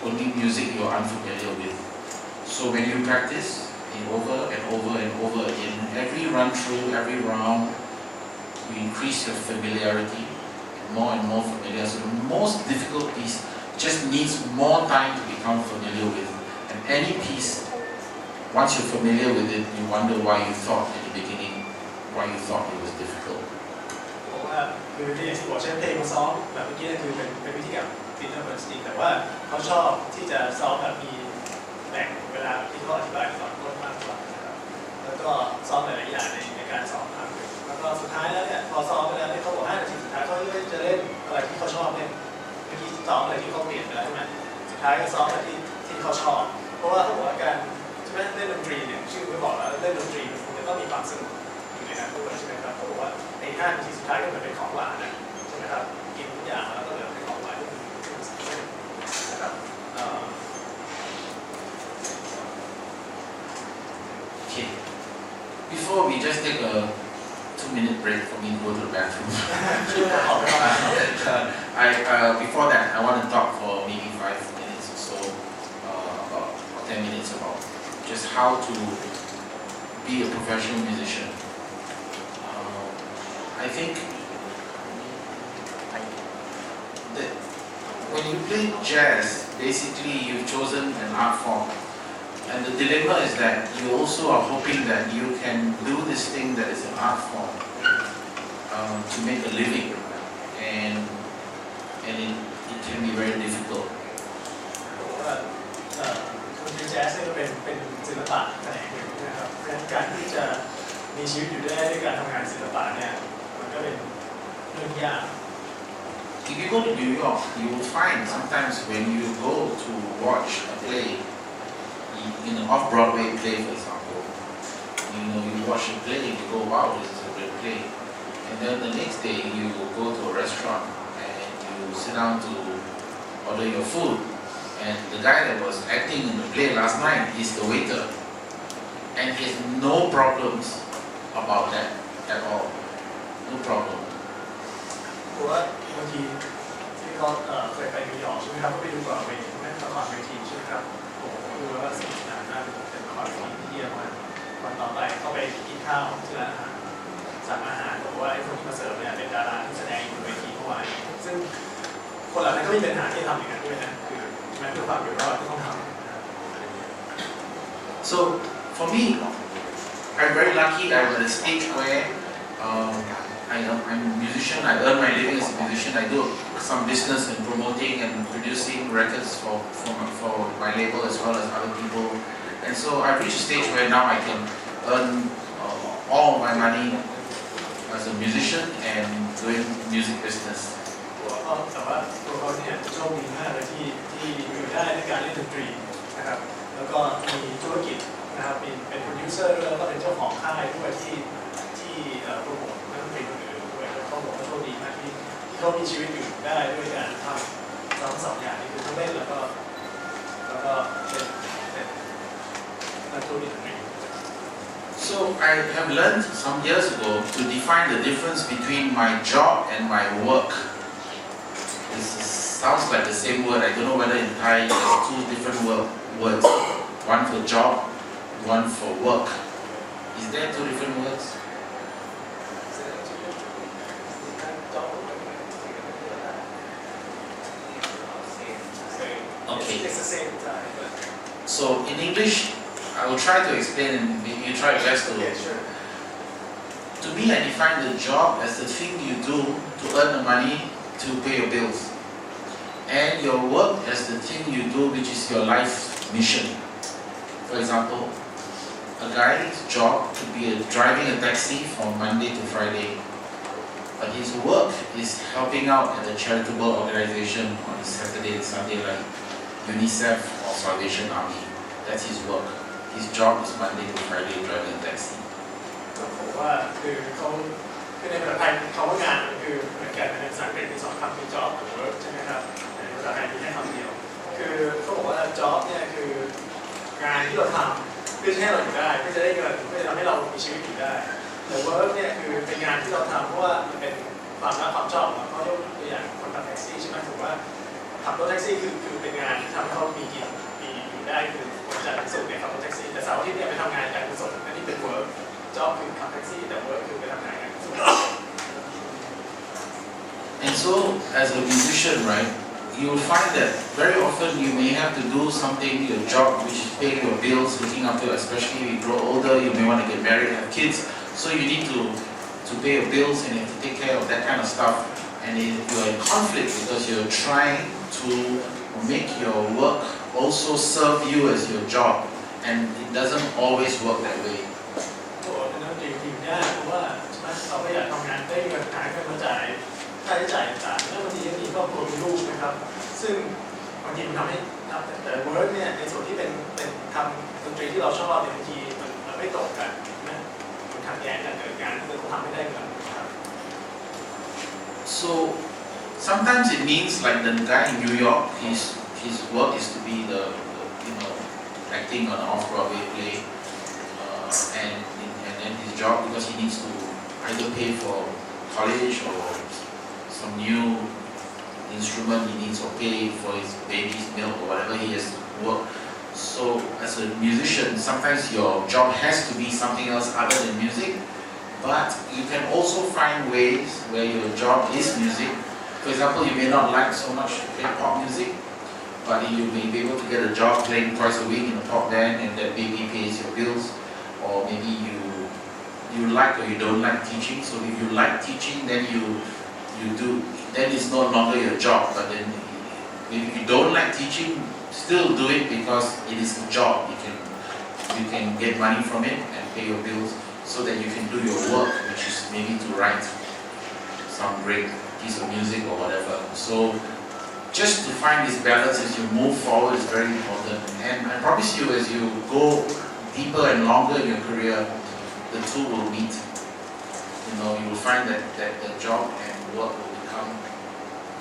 only music you're unfamiliar with. So when you practice over and over and over again, every run through, every round, you increase your familiarity, more and more familiar. So the most difficult piece just needs more time to become familiar with. And any piece, once you're familiar with it, you wonder why you thought in the beginning, why you thought it was difficult. บอกว่าคือที่อย่างที่บอกใช้เพลงมาซ้อมแบบเมื่อกี้คือเป็นวิธีการปีเตอร์เบอร์นสตีนแต่ว่าเขาชอบที่จะซ้อมแบบมีแบ่งเวลาที่เขาอธิบายตอนต้นมากกว่านะครับแล้วก็ซ้อมหลายๆอย่างในการซ้อมครั้งหนึ่งแล้วก็สุดท้ายแล้วเนี่ยพอซ้อมไปแล้วเนี่ยเขาบอก5 นาทีสุดท้ายเขาจะเล่นอะไรที่เขาชอบเล่นเมื่อกี้ซ้อมอะไรที่เขาเปลี่ยนไปแล้วใช่ไหมสุดท้ายก็ซ้อมอะไรที่เขาชอบเพราะว่าเขาบอกว่าการใช่ไหมเล่นดนตรีเนี่ยชื่อก็บอกแล้วเล่นดนตรีมันจะต้องมีความสนุกอยู่ในนั้นด้วยใช่ไหมครับเขาบอกว่าใน5 นาทีสุดท้ายก็เหมือนเป็นของหวานนะใช่ไหมครับกินทุกอย่างแล้วก็เหลือเป็นของหวานที่มันนะครับ Okay. Before we just take a 2-minute break for me to go to the bathroom. Before that, I want to talk for maybe 5 minutes or so, about 10 minutes about just how to be a professional musician. I think that when you play jazz, basically you've chosen an art form. And the dilemma is that you also are hoping that you can do this thing that is an art form to make a living, and it can be very difficult. ดนตรีแจ๊สเนี่ยก็เป็นศิลปะแขนงหนึ่งนะครับเพราะฉะนั้นการที่จะมีชีวิตอยู่ได้ด้วยการทำงานศิลปะเนี่ยมันก็เป็นเรื่องยาก If you go to New York, you will find sometimes when you go to watch a play, in an off-Broadway play, for example, you watch a play, you go, wow, this is a great play. And then the next day, you go to a restaurant and you sit down to order your food. And the guy that was acting in the play last night is the waiter. And he has no problems about that at all. No problem. เพราะว่าบางทีที่เขาเคยไปนิวยอร์กใช่ไหมครับก็ไปดูก่อนเวทีแม่ละครเวทีใช่ไหมครับโอ้โหดูแล้วสนุกสนานมากเป็นละครเวทีที่เยี่ยมมากวันต่อไปเขาไปกินข้าวที่ร้านอาหารสั่งอาหารบอกว่าไอ้คนที่มาเสิร์ฟเนี่ยเป็นดาราที่แสดงอยู่บนเวทีเมื่อวานซึ่งคนเหล่านั้นก็มีปัญหาที่ทำอย่างนั้นด้วยนะคือมันเพื่อความอยู่รอดที่ต้องทำ So for me, I'm very lucky. I'm at a stage where I'm a musician. I earn my living as a musician. I do some business in promoting and producing records for my label as well as other people. And so I've reached a stage where now I can earn all my money as a musician and doing music business. แต่ว่าตัวเขาเนี่ยโชคดีมากเลยที่อยู่ได้ในการเล่นดนตรีนะครับแล้วก็มีธุรกิจนะครับเป็นโปรดิวเซอร์ด้วยแล้วก็เป็นเจ้าของค่ายด้วยที่โปรโมทนักดนตรีคนอื่นด้วยแล้วเขาบอกว่าโชคดีมากที่เขามีชีวิตอยู่ได้ด้วยการทำทั้งสองอย่างนี่คือทั้งเล่นแล้วก็เป็นนักธุรกิจดนตรี So I have learned some years ago to define the difference between my job and my work. This sounds like the same word. I don't know whether in Thai there's two different words. One for job, one for work. Is there two different words? Okay. It's the same time, but So in English, I will try to explain and maybe you try your best to. yeah, sure. To me, I define the job as the thing you do to earn the money to pay your bills. And your work as the thing you do which is your life mission. For example, a guy's job could be driving a taxi from Monday to Friday. But his work is helping out at a charitable organization on a Saturday and Sunday like UNICEF or Salvation Army. That's his work. His job is Monday to Friday driving a taxi. ผมว่าคือเขาคือในภาษาไทยคำว่างานมันคือเหมือนกันในภาษาอังกฤษมีสองคำคือ job กับ work ใช่ไหมครับในภาษาไทยมีแค่คำเดียวคือเขาบอกว่า job เนี่ยคืองานที่เราทำเพื่อให้เราอยู่ได้เพื่อจะได้เงินเพื่อจะทำให้เรามีชีวิตอยู่ได้แต่ work เนี่ยคือเป็นงานที่เราทำเพราะว่ามันเป็นความรักความชอบของเรายกตัวอย่างคนขับแท็กซี่ใช่ไหมถือว่าขับรถแท็กซี่คือเป็นงานที่ทำให้เขามีกินมีอยู่ได้คือวันจันทร์ถึงศุกร์เนี่ยขับรถแท็กซี่แต่เสาร์อาทิตย์เนี่ยไปทำงานการกุศลอันนี้เป็น work job คือขับแท็กซี่แต่ work คือไปทำงานการกุศล And so, as a musician, right, you will find that very often you may have to do something, your job, which is paying your bills, looking after, especially when you grow older, you may want to get married, have kids, so you need to pay your bills and you have to take care of that kind of stuff. And you're in conflict because you're trying to make your work also serve you as your job, and it doesn't always work that way. โอ้โหเป็นนักดนตรีจริงยากเพราะว่าเราก็อยากทำงานได้เงินหาเงินมาจ่ายค่าใช้จ่ายต่างๆแล้วบางทียังมีครอบครัวมีลูกนะครับซึ่งบางทีมันทำให้แต่ work เนี่ยในส่วนที่เป็นทำดนตรีที่เราชอบเนี่ยบางทีมันไม่ตรงกันนะมันขัดแย้งกันเกิดงานที่เราทำไม่ได้เงินนะครับ So sometimes it means like the guy in New York, his work is to be the acting on an off-Broadway play, and then his job because he needs to either pay for college or some new instrument he needs or pay for his baby's milk or whatever he has to work. So as a musician, sometimes your job has to be something else other than music, but you can also find ways where your job is music. For example, you may not like so much to play pop music, but you may be able to get a job playing twice a week in a pop band and that maybe pays your bills. Or maybe you like or you don't like teaching. So if you like teaching, then you do, then it's no longer your job. But then if you don't like teaching, still do it because it is a job. You can get money from it and pay your bills so that you can do your work, which is maybe to write some great piece of music or whatever. So just to find this balance as you move forward is very important. And I promise you, as you go deeper and longer in your career, the two will meet. You will find that the job and work will become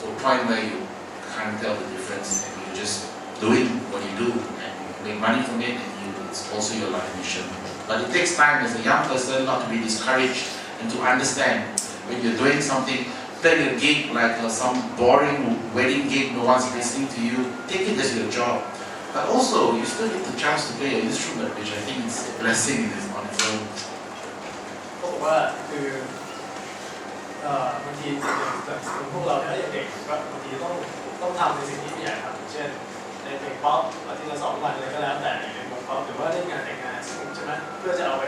to a point where you can't tell the difference and you're just doing what you do and you make money from it and it's also your life mission. But it takes time as a young person not to be discouraged and to understand when you're doing something, playing a gig like some boring wedding gig, no one's listening to you, take it as your job. But also, you still get the chance to play an instrument, which I think is a blessing on its own. เขาบอกว่าคือบางทีแบบพวกเราเนี่ยอย่างเด็กก็บางทีต้องทำในสิ่งที่ไม่อยากทำเช่นในเพลงป๊อปอาทิตย์ละ2 วันอะไรก็แล้วแต่ในวงป๊อปหรือว่าเล่นงานแต่งงานซึ่งใช่ไหมเพื่อจะเอาไป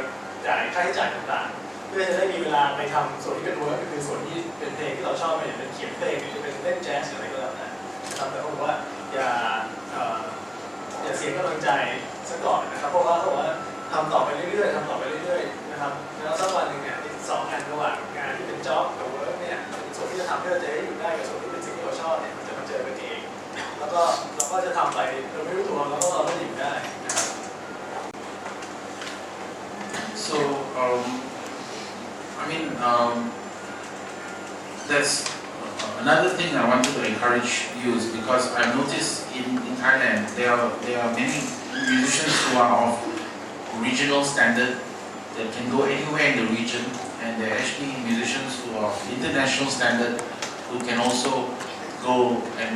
จ่ายค่าใช้จ่ายต่างๆเพื่อจะได้มีเวลาไปทำส่วนที่เป็นเวิร์กคือส่วนที่เป็นเพลงที่เราชอบไม่ว่าเป็นเขียนเพลงหรือเป็นเล่นแจ๊สอะไรก็แล้วแต่นะครับแต่เขาบอกว่าอย่าเสียกำลังใจซะก่อนนะครับเพราะว่าทำต่อไปเรื่อยๆนะครับแล้วสักวันหนึ่งเนี่ย2 อันระหว่างงานที่ ทำไปโดยไม่รู้ตัวแล้วก็เราก็หยิบได้นะครับ So I mean that's another thing I wanted to encourage you is because I've noticed in Thailand there are many musicians who are of regional standard that can go anywhere in the region, and there are actually musicians who are of international standard who can also go and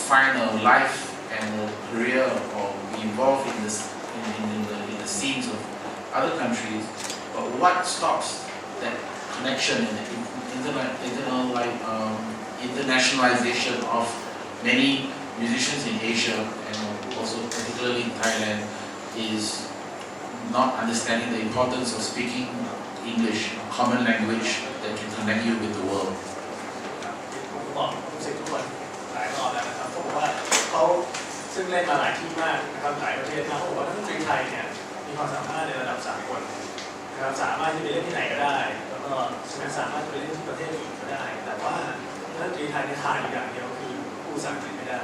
find a life and a career or be involved in the scenes of other countries. But what stops that connection and internationalization of many musicians in Asia and also particularly in Thailand is not understanding the importance of speaking English, a common language that can connect you with the world. ผมบอกทุกสิ่งทุกคนหลายรอบแล้วนะครับเขาบอกว่าเขาซึ่งเล่นมาหลายที่มากนะครับหลายประเทศมากเขาบอกว่านักดนตรีไทยเนี่ยมีความสามารถในระดับสากลนะครับสามารถที่จะไปเล่นที่ไหนก็ได้แล้วก็สามารถจะไปเล่นที่ประเทศอื่นก็ได้แต่ว่านักดนตรีไทยเนี่ยขาดอยู่อย่างเดียวคือพูดภาษาอังกฤษไม่ได้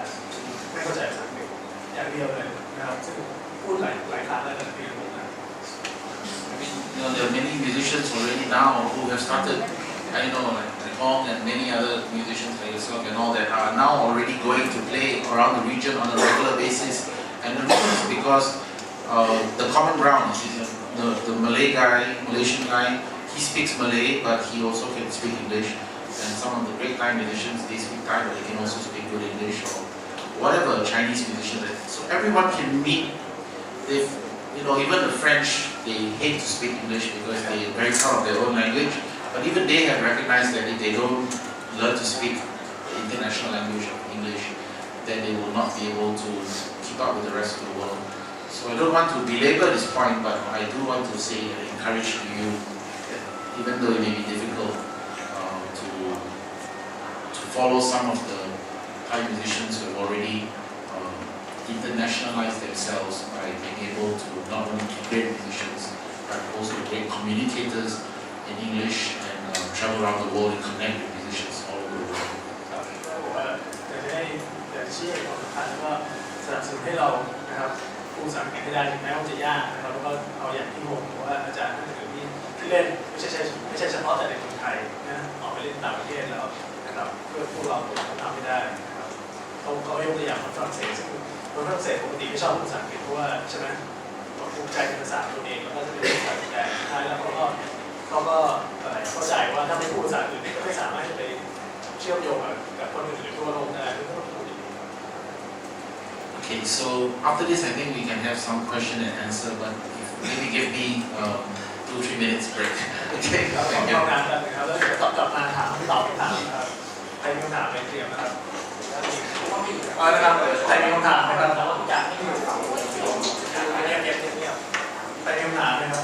ไม่เข้าใจภาษาอังกฤษอย่างเดียวเลยนะครับซึ่งพูดหลายครั้งแล้วแต่ปีละ There are many musicians already now who have started, I know, like Hong and many other musicians like yourself and all that are now already going to play around the region on a regular basis. And the reason is because the common ground is the Malay guy, Malaysian guy, he speaks Malay, but he also can speak English. And some of the great Thai musicians, they speak Thai, but they can also speak good English or whatever Chinese musician. So everyone can meet. Even the French, they hate to speak English because they are very proud of their own language. But even they have recognized that if they don't learn to speak the international language of English, then they will not be able to keep up with the rest of the world. So I don't want to belabor this point, but I do want to say and encourage you, that even though it may be difficult to follow some of the Thai musicians who have already internationalize themselves by being able to not only be great musicians, but also great communicators in English and travel around the world and connect with musicians all over the world. อยากจะชี้ให้ความสำคัญแล้วก็สนับสนุนให้เรานะครับพูดภาษาอังกฤษให้ได้ถึงแม้ว่าจะยากนะครับแล้วก็เอาอย่างที่ผมบอกว่าอาจารย์ท่านอื่นที่เล่นไม่ใช่เฉพาะแต่ในคนไทยนะออกไปเล่นต่างประเทศแล้วนะครับเพื่อพวกเราทำให้ได้นะครับเขายกตัวอย่างของฝรั่งเศสซึ่งคนฝรั่งเศสปกติไม่ชอบภาษาอังกฤษเพราะว่าใช่ไหมภูมิใจในภาษาตัวเองแล้วก็จะเป็นภาษาแต่ท้ายแล้วเขาก็เข้าใจว่าถ้าไม่พูดภาษาอื่นก็ไม่สามารถจะไปเชื่อมโยงกับคนอื่นทั่วโลกได้ก็ต้องพูดอย่างนี้ Okay, so after this, I think we can have some question and answer, but maybe give me 2-3 minutes break. Okay. ขอเข้างานกันนะครับแล้วเดี๋ยวกลับมาถามตอบคำถามนะครับใครมีคำถามอะไรเตรียมนะครับนะครับใครมีคำถามนะครับอยากให้ดูเงียบใครมีคำถามนะครับ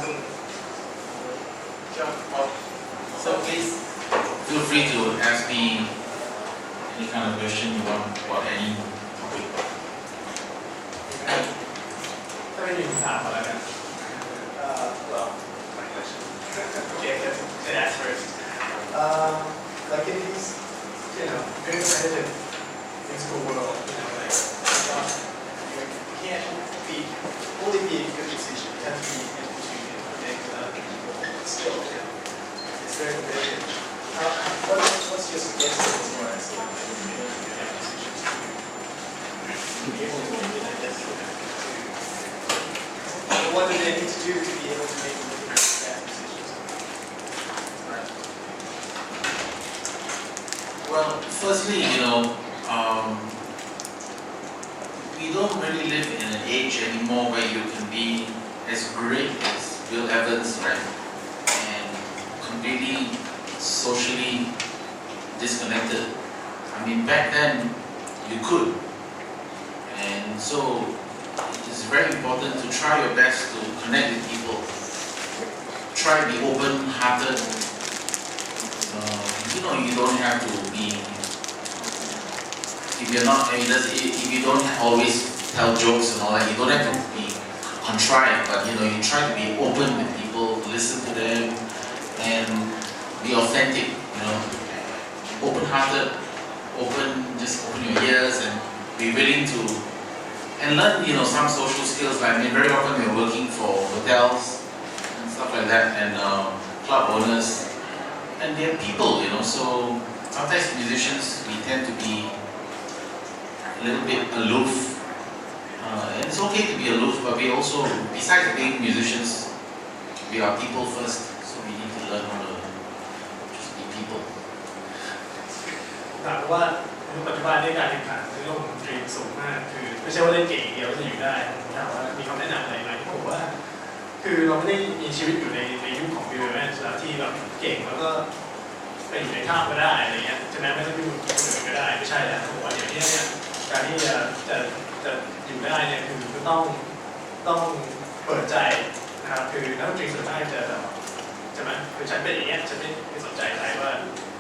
So please feel free to ask me any kind of question you want about any topic. ถ้าไม่มีคำถามอะไรกัน well my question okay can ask first like in these very competitive in school world like you can't only be a good musician you have to be able to make skill it's very competitive what's your suggestion as far as musicians to be able to make it in this what do they need to do to be able to make a living as musicians? Right. Well, firstly, we don't really live in an age anymore where you can be as great as Bill Evans, right? And completely socially disconnected. I mean, back then, you could. And so, it's very important to try your best to connect with people. Try to be open-hearted. You don't have to be. If you don't always tell jokes and all that, you don't have to be contrite. But you try to be open with people, listen to them, and be authentic. Open-hearted, just open your ears and be willing to and learn, some social skills. Like, I mean, very often we're working for hotels and stuff like that, and club owners, and they're people, so sometimes musicians, we tend to be a little bit aloof, and it's okay to be aloof, but we also, besides being musicians, we are people first, so we need to learn how to just be people. ถามว่าปัจจุบันในการแข่งขันในโลกดนตรีสูงมากคือไม่ใช่ว่าเล่นเก่งเดียวจะอยู่ได้ผมถามว่ามีคำแนะนำอะไรไหมที่ผมว่าคือเราไม่ได้มีชีวิตอยู่ในยุคของบิลแมนที่แบบเก่งแล้วก็ไปอยู่ในท่าก็ได้อะไรเงี้ยฉะนั้นไม่ต้องไปอยู่ที่อื่นก็ได้ไม่ใช่แล้วผมว่าเดี๋ยวนี้เนี่ยการที่จะอยู่ได้เนี่ยคือต้องเปิดใจนะครับคือนักดนตรีส่วนมากจะใช่ไหมคือฉันเป็นอย่างเงี้ยฉันไม่สนใจใครว่า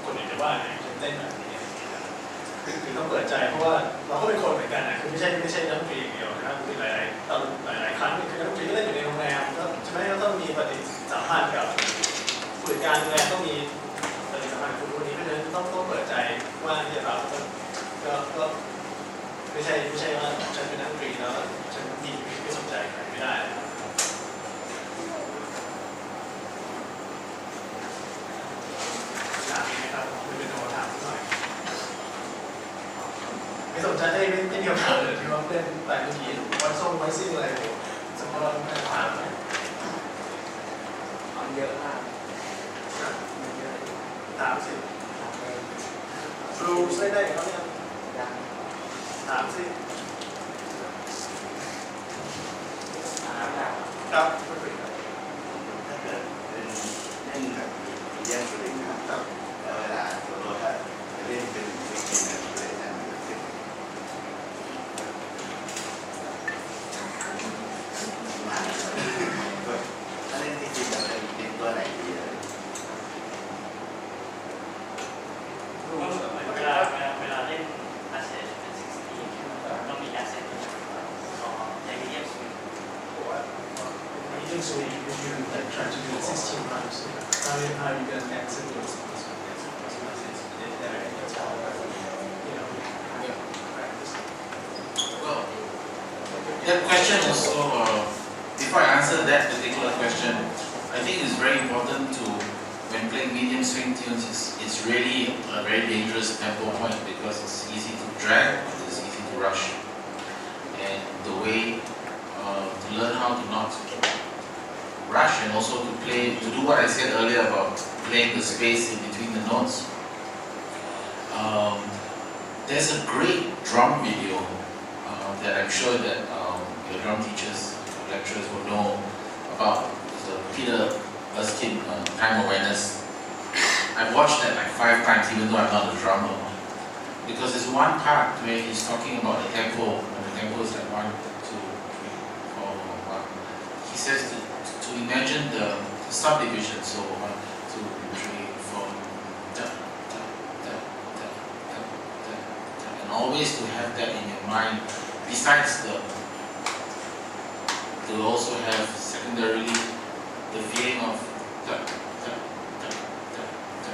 คนอื่นจะว่าไงฉันเล่นแบบนี้คือต้องเปิดใจเพราะว่าเราก็เป็นคนเหมือนกันนะคือไม่ใช่นักดนตรีอย่างเดียวนะครับคือหลายครั้งคือนักดนตรีก็เล่นอยู่ในโรงแรมก็ใช่ไหมก็ต้องมีปฏิสัมพันธ์กับผู้จัดการโรงแรมต้องมีปฏิสัมพันธ์กับคนนี้เพราะฉะนั้นต้องเปิดใจว่าที่จะรับก็ไม่ใช่ว่าฉันเป็นนักดนตรีแล้วฉันดีไม่สนใจใครไม่ได้ถามไหมครับคุณเป็นโทรถามหน่อยไม่สนใจไม่มีคำถามเลยที่ว่าเพื่อนไปเมื่อกี้วันส่งไว้ซิ่งอะไรสมมติเราไม่ถามไหมเยอะมากถามสิบลูใช้ได้เขาเนี่ยถามสิครับถ้าเกิดเป็นเล่นแบบเยี่ยมสุดครับแล้วเวลาตัวรถจะเล่นเป็นเกมแบบเลยนะมาถ้าเล่นจริงๆแบบเป็นตัวไหนดีเลยเวลาเล่นแอสเซทเป็น16ต้องมีแอสเซทในมีเดียมสวิง medium swing if you like try to do it 16 times how you get an exit those Well, that question also, before I answer that particular question, I think it's very important to, when playing medium swing tunes, it's really a very dangerous tempo point because it's easy to drag, it's easy to rush. And the way to learn how to not rush and also to do what I said earlier about playing the space in between the notes. There's a great drum video that I'm sure that your drum teachers, lecturers will know about. The Peter Erskine Time Awareness. I've watched that like 5 times even though I'm not a drummer. Because there's one part where he's talking about the tempo, and the tempo is like 1, 2, 3, 4, 1. He says to imagine the subdivision, so 1, 2, 3, 4, da, da, da, da, da, da, da, and always to have that in your mind. Besides to also have secondarily the feeling of da, da, da, da, da, da,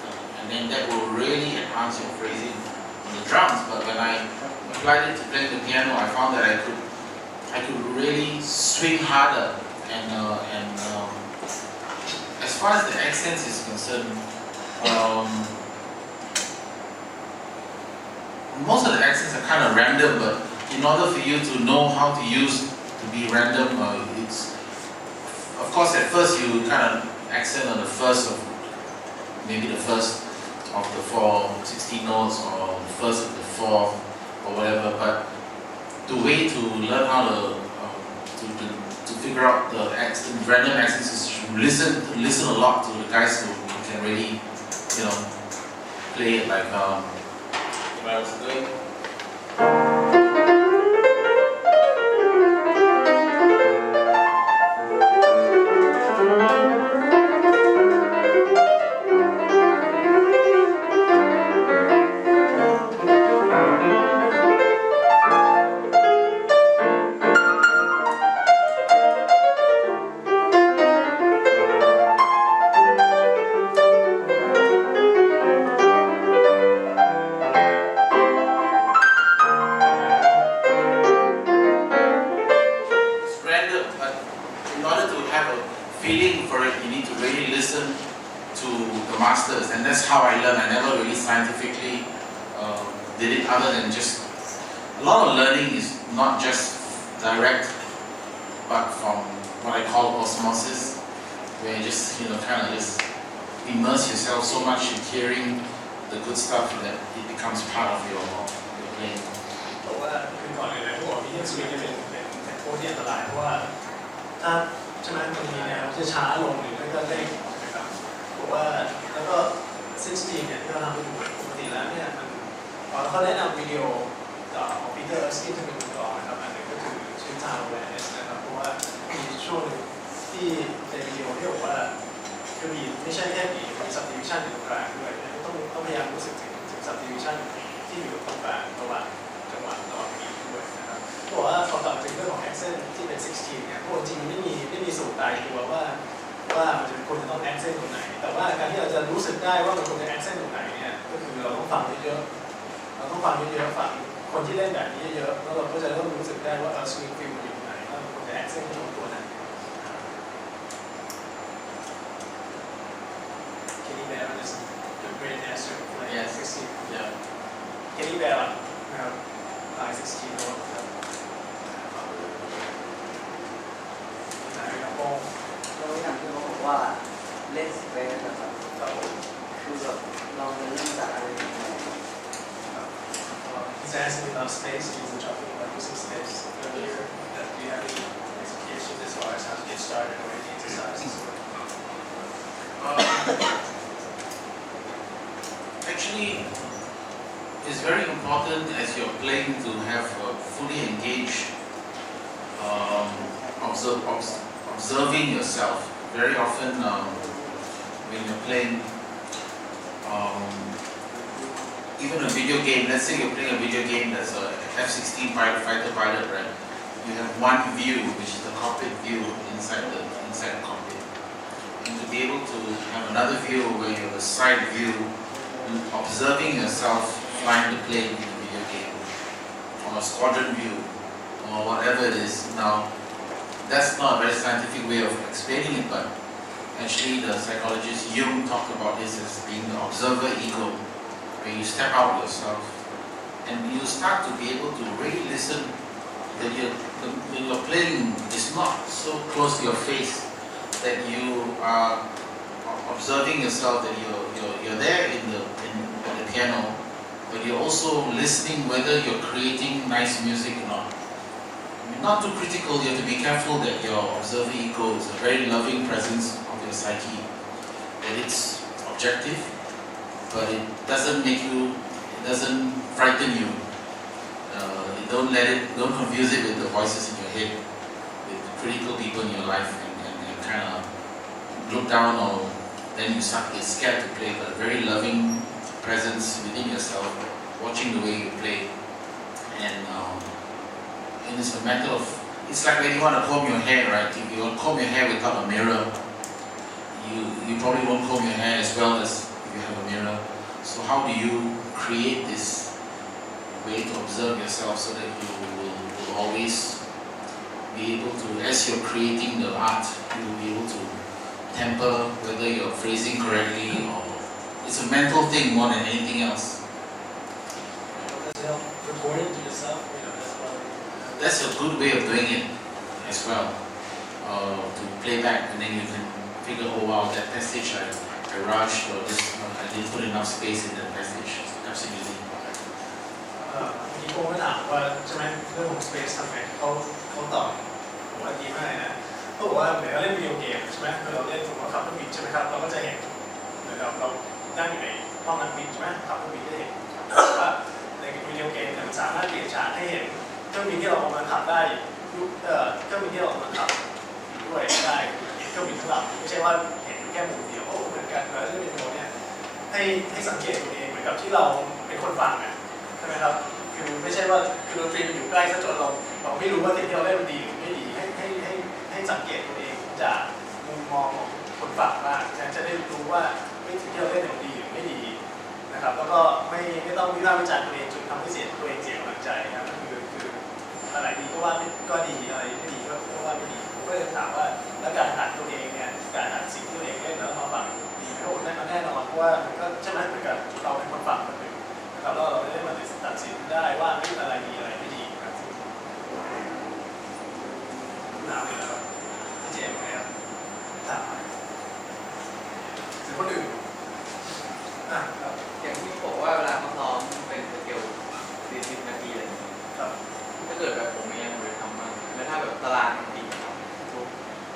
da, and then that will really enhance your phrasing on the drums. But when I applied it to playing the piano, I found that I could really swing harder. And as far as the accents is concerned, most of the accents are kind of random, but in order for you to know how to be random, it's, of course, at first you kind of accent on the first of, maybe the first of the 4 16 notes or the first of the 4 or whatever, but the way to learn how to figure out the random accents is to listen a lot to the guys who can really, play it like what I was doing. feeling for it, you need to really listen to the masters, and that's how I learned. I never really scientifically did it, other than just a lot of learning is not just direct, but from what I call osmosis, where you just kind of just immerse yourself so much in hearing the good stuff that it becomes part of your playing. บอกว่าคือก่อนเลยนะที่บอกมีเรื่องสวิงจะเป็นโค้ดที่อันตรายเพราะว่าถ้าใช่ไหมบางทีเนี่ยจะช้าลงหรือไม่ก็เร่งนะครับบอกว่าแล้วก็16เนี่ยที่เราทำเป็นปกติแล้วเนี่ยมันเขาแนะนำวิดีโอของปีเตอร์สกินจะเป็นก่อนนะครับอันนึงก็คือชื่อ Time Awareness นะครับเพราะว่ามีช่วงหนึ่งที่ในวิดีโอที่บอกว่าคือมีไม่ใช่แค่มี subdivision อยู่ตรงกลางด้วยต้องพยายามรู้สึกถึง subdivision ที่อยู่ตรงกลางระหว่างจังหวะระหว่างบีทด้วยนะครับบอกว่าพอต่อถึงเรื่องของ accent ที่เป็น16เนี่ยพวกจริงไม่มีสูตรตายตัวว่ามันจะควรจะต้อง accent ตรงไหนแต่ว่าการที่เราจะรู้สึกได้ว่ามันควรจะ accent ตรงไหนเนี่ยก็คือเราต้องฟังเยอะๆฟังคนที่เล่นแบบนี้เยอะแล้วเราก็จะเริ่มรู้สึกได้ว่าswing feel มันอยู่ตรงไหนแล้วมันควรจะ accent ตรงตัวไหนKenny Bear is a great dancer playing 16 Yeah. Kenny Bear นะครับlines 16โน้ตครับไหนครับโป้ง เราอย่างที่เขาบอกว่าเล่นสเปซนะครับคือแบบเราจะเริ่มจากอะไรยังไง He's asking about space. He's been talking about using space earlier. Do you have any explications as far as how to get started or any exercises? Actually, it's very important as you're playing to have a fully engaged observing yourself. Very often when you're playing even a video game, let's say you're playing a video game that's a F-16 fighter pilot, right? You have one view, which is the cockpit view inside the cockpit. And to be able to have another view where you have a side view, observing yourself flying the plane in a video game, or a squadron view, or whatever it is. Now, that's not a very scientific way of explaining it, but actually the psychologist Jung talked about this as being the observer ego, where you step out yourself and you start to be able to really listen that when you're playing is not so close to your face, that you are observing yourself, that you're there in the piano, but you're also listening whether you're creating nice music or not. I mean, not too critical, you have to be careful that your observer ego is a very loving presence of your psyche, that it's objective, but it doesn't frighten you. Don't confuse it with the voices in your head, with critical people in your life, and kind of look down, or then you start to get scared to play. But a very loving presence within yourself, watching the way you play, and it's a matter of, it's like when you want to comb your hair, right? If you want to comb your hair without a mirror, you probably won't comb your hair as well as if you have a mirror. So how do you create this way to observe yourself so that you will always be able to, as you're creating the art, you will be able to temper whether you're phrasing correctly, or it's a mental thing more than anything else. Does it help recording to yourself? That's a good way of doing it as well. To play back, and then you can figure, oh wow, that passage I rushed, or this I didn't put enough space in that passage. Absolutely. ที่โก้ก็ถามว่าใช่ไหมเรื่องของ space ทำไงเขาตอบผมว่าดีมากนะเขาบอกว่าเหมือนเราเล่นวิดีโอเกมใช่ไหมเราเล่นผมว่าขับเครื่องบินใช่ไหมครับเราก็จะเห็นเหมือนเรานั่งอยู่ในห้องนักบินใช่ไหมขับเครื่องบินก็เห็นว่าในวิดีโอเกมมันสามารถเปลี่ยนฉากให้เห็นเครื่องบินที่เราเอามาขับได้เครื่องบินที่เราเอามาขับด้วยได้เครื่องบินทั้งลำไม่ใช่ว่าเห็นแค่มุมเดียวเหมือนกันแล้วเล่นวิดีโอเนี่ยให้สังเกตตัวเองเหมือนกับที่เราเป็นคนฟังอ่ะใช่ไหมครับคือไม่ใช่ว่าคือดนตรีมันอยู่ใกล้ซะจนเราไม่รู้ว่าสิ่งที่เราเล่นมันดีหรือไม่ดีให้สังเกตตัวเองจากมุมมองของคนฟังบ้างจะได้รู้ว่าสิ่งที่เราเล่นมันดีหรือไม่ดีนะครับแล้วก็ไม่ต้องวิพากษ์วิจารณ์ตัวเองจนทำให้ตัวเองเสียกำลังใจนะครับคืออะไรดีก็ว่าก็ดีอะไรไม่ดีก็ว่าไม่ดีผมก็เลยถามว่าแล้วการหัดตัวเองเนี่ย ว่ามันก็ใช่ไหมเหมือนกับเราเป็นคนฟังคนหนึ่งนะครับแล้วเราไม่ได้มาตัดสินได้ว่าอะไรดีอะไรไม่ดีนะครับหนาวอยู่แล้วครับเจมส์ไงครับถามถึงคนอื่นครับ อย่างที่บอกว่าเวลาเขาซ้อมเป็นสเกล40 นาทีอะไรอย่างเงี้ย ครับ ถ้าเกิดแบบผมเองผมจะทำมากแล้วถ้าแบบตารางมันดีครับทุก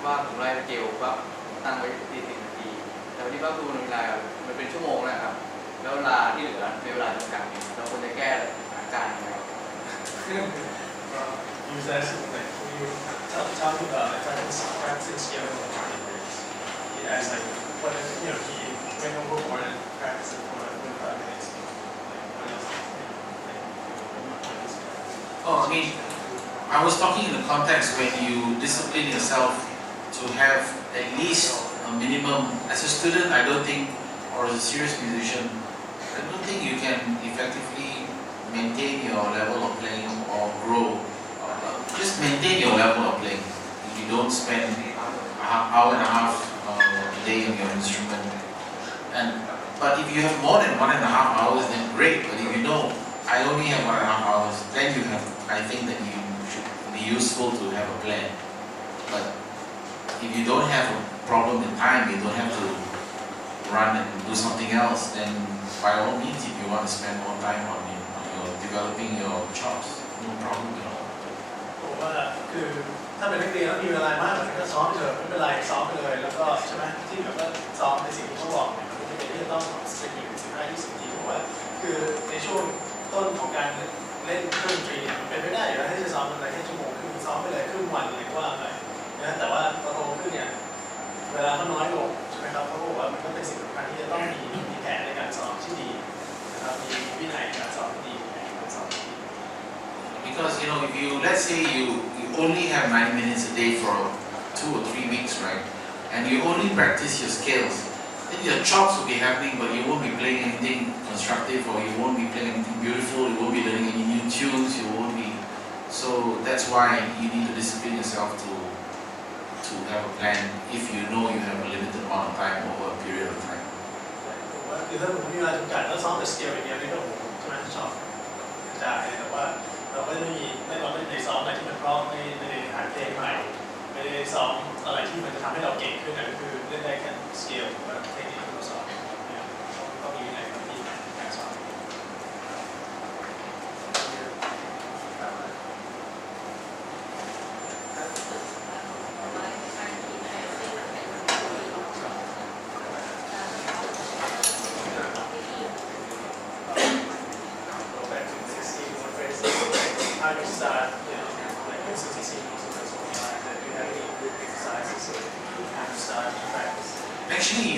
ว่าผมไล่สเกลปั๊บตั้งไว้40 นาทีแต่วันนี้ปั๊บดูเวลามันเป็นชั่วโมงนะครับแล้วเวลาที่เหลือเป็นเวลาจำกัดเราควรจะแก้สถานการณ์ยังไง You said like you talking about like practicing skill in the marketplace. He asked like what if he went overboard and practiced it for 45 minutes. Like what else? Oh, I mean, I was talking in the context when you discipline yourself to have at least a minimum. As a student, I don't think, or as a serious musician, I don't think you can effectively maintain your level of playing or grow. Just maintain your level of playing. If you don't spend an hour and a half a day on your instrument. But if you have more than 1.5 hours, then great. But if you know I only have 1.5 hours, then I think that you should be useful to have a plan. But if you don't have a problem in time, you don't have to run and do something else, then by all means, if you want to spend more time on developing your chops, no problem at all. ผมว่าคือถ้าเป็นนักเรียนแล้วมีเวลามากมันก็ซ้อมไปเถอะไม่เป็นไรซ้อมไปเลยแล้วก็ใช่ไหมที่แบบว่าซ้อมในสิ่งที่เขาบอกเนี่ยมันไม่เป็นที่จะต้องสเต็ปอยู่15-20 นาทีผมว่าคือในช่วงต้นของการเล่นเครื่องดนตรีเนี่ยมันเป็นไม่ได้อยู่แล้วที่จะซ้อมอะไรแค่ชั่วโมงครึ่งซ้อมไปเลยครึ่งวันเลยว่าไปนะแต่ว่าพอโตขึ้นเนี่ยเวลามันน้อยลงใช่ไหมครับเขาบอกว่ามันก็เป็นสิ่งสำคัญที่จะต้องมีแผนในการซ้อมที่ดีนะครับมีวินัยการซ้อมที่ดีมีแผนการซ้อมที่ดี Because if you let's say you only have 90 minutes a day for 2 or 3 weeks, right? And you only practice your scales, then your chops will be happening, but you won't be playing anything constructive, or you won't be playing anything beautiful. You won't be learning any new tunes. You won't be. So that's why you need to discipline yourself to have a plan. If you know you have a limited amount of time over a period of time. ผมว่าคือถ้าผมมีเวลาจำกัดแล้วซ้อมแต่สเกลอย่างเดียวนี่ก็โอ้โหใช่ไหมชอบได้แต่ว่าเราไม่ได้ซ้อมอะไรที่มันเพราะไม่ได้หาเพลงใหม่ไม่ได้ซ้อมอะไรที่มันจะทำให้เราเก่งขึ้นนะคือเล่นได้แค่สเกลหรือว่าเทคนิคที่เราซ้อมเนี่ยต้องมีอะไรที่การซ้อม How you start, like using signals and something like that. Do you have any good exercises how to start to practice? Actually,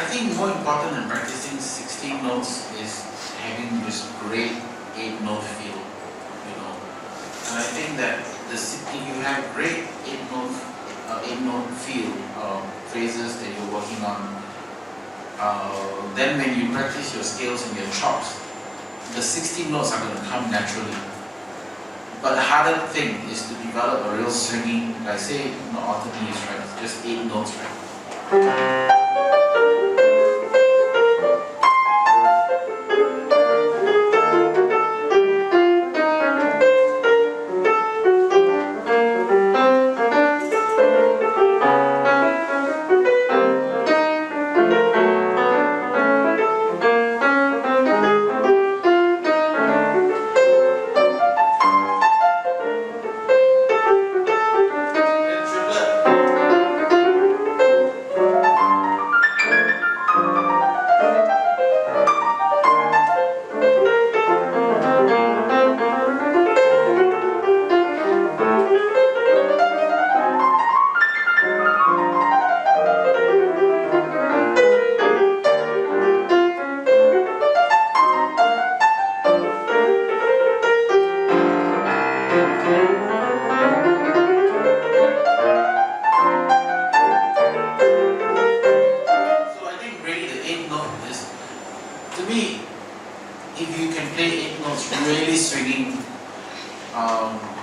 I think more important than practicing 16 notes is having this great 8-note feel. And I think that if you have great 8-note feel phrases that you're working on, then when you practice your scales and your chops, the 16 notes are going to come naturally. But the harder thing is to develop a real swinging, like I say, not alternates, right? It's just 8 notes, right?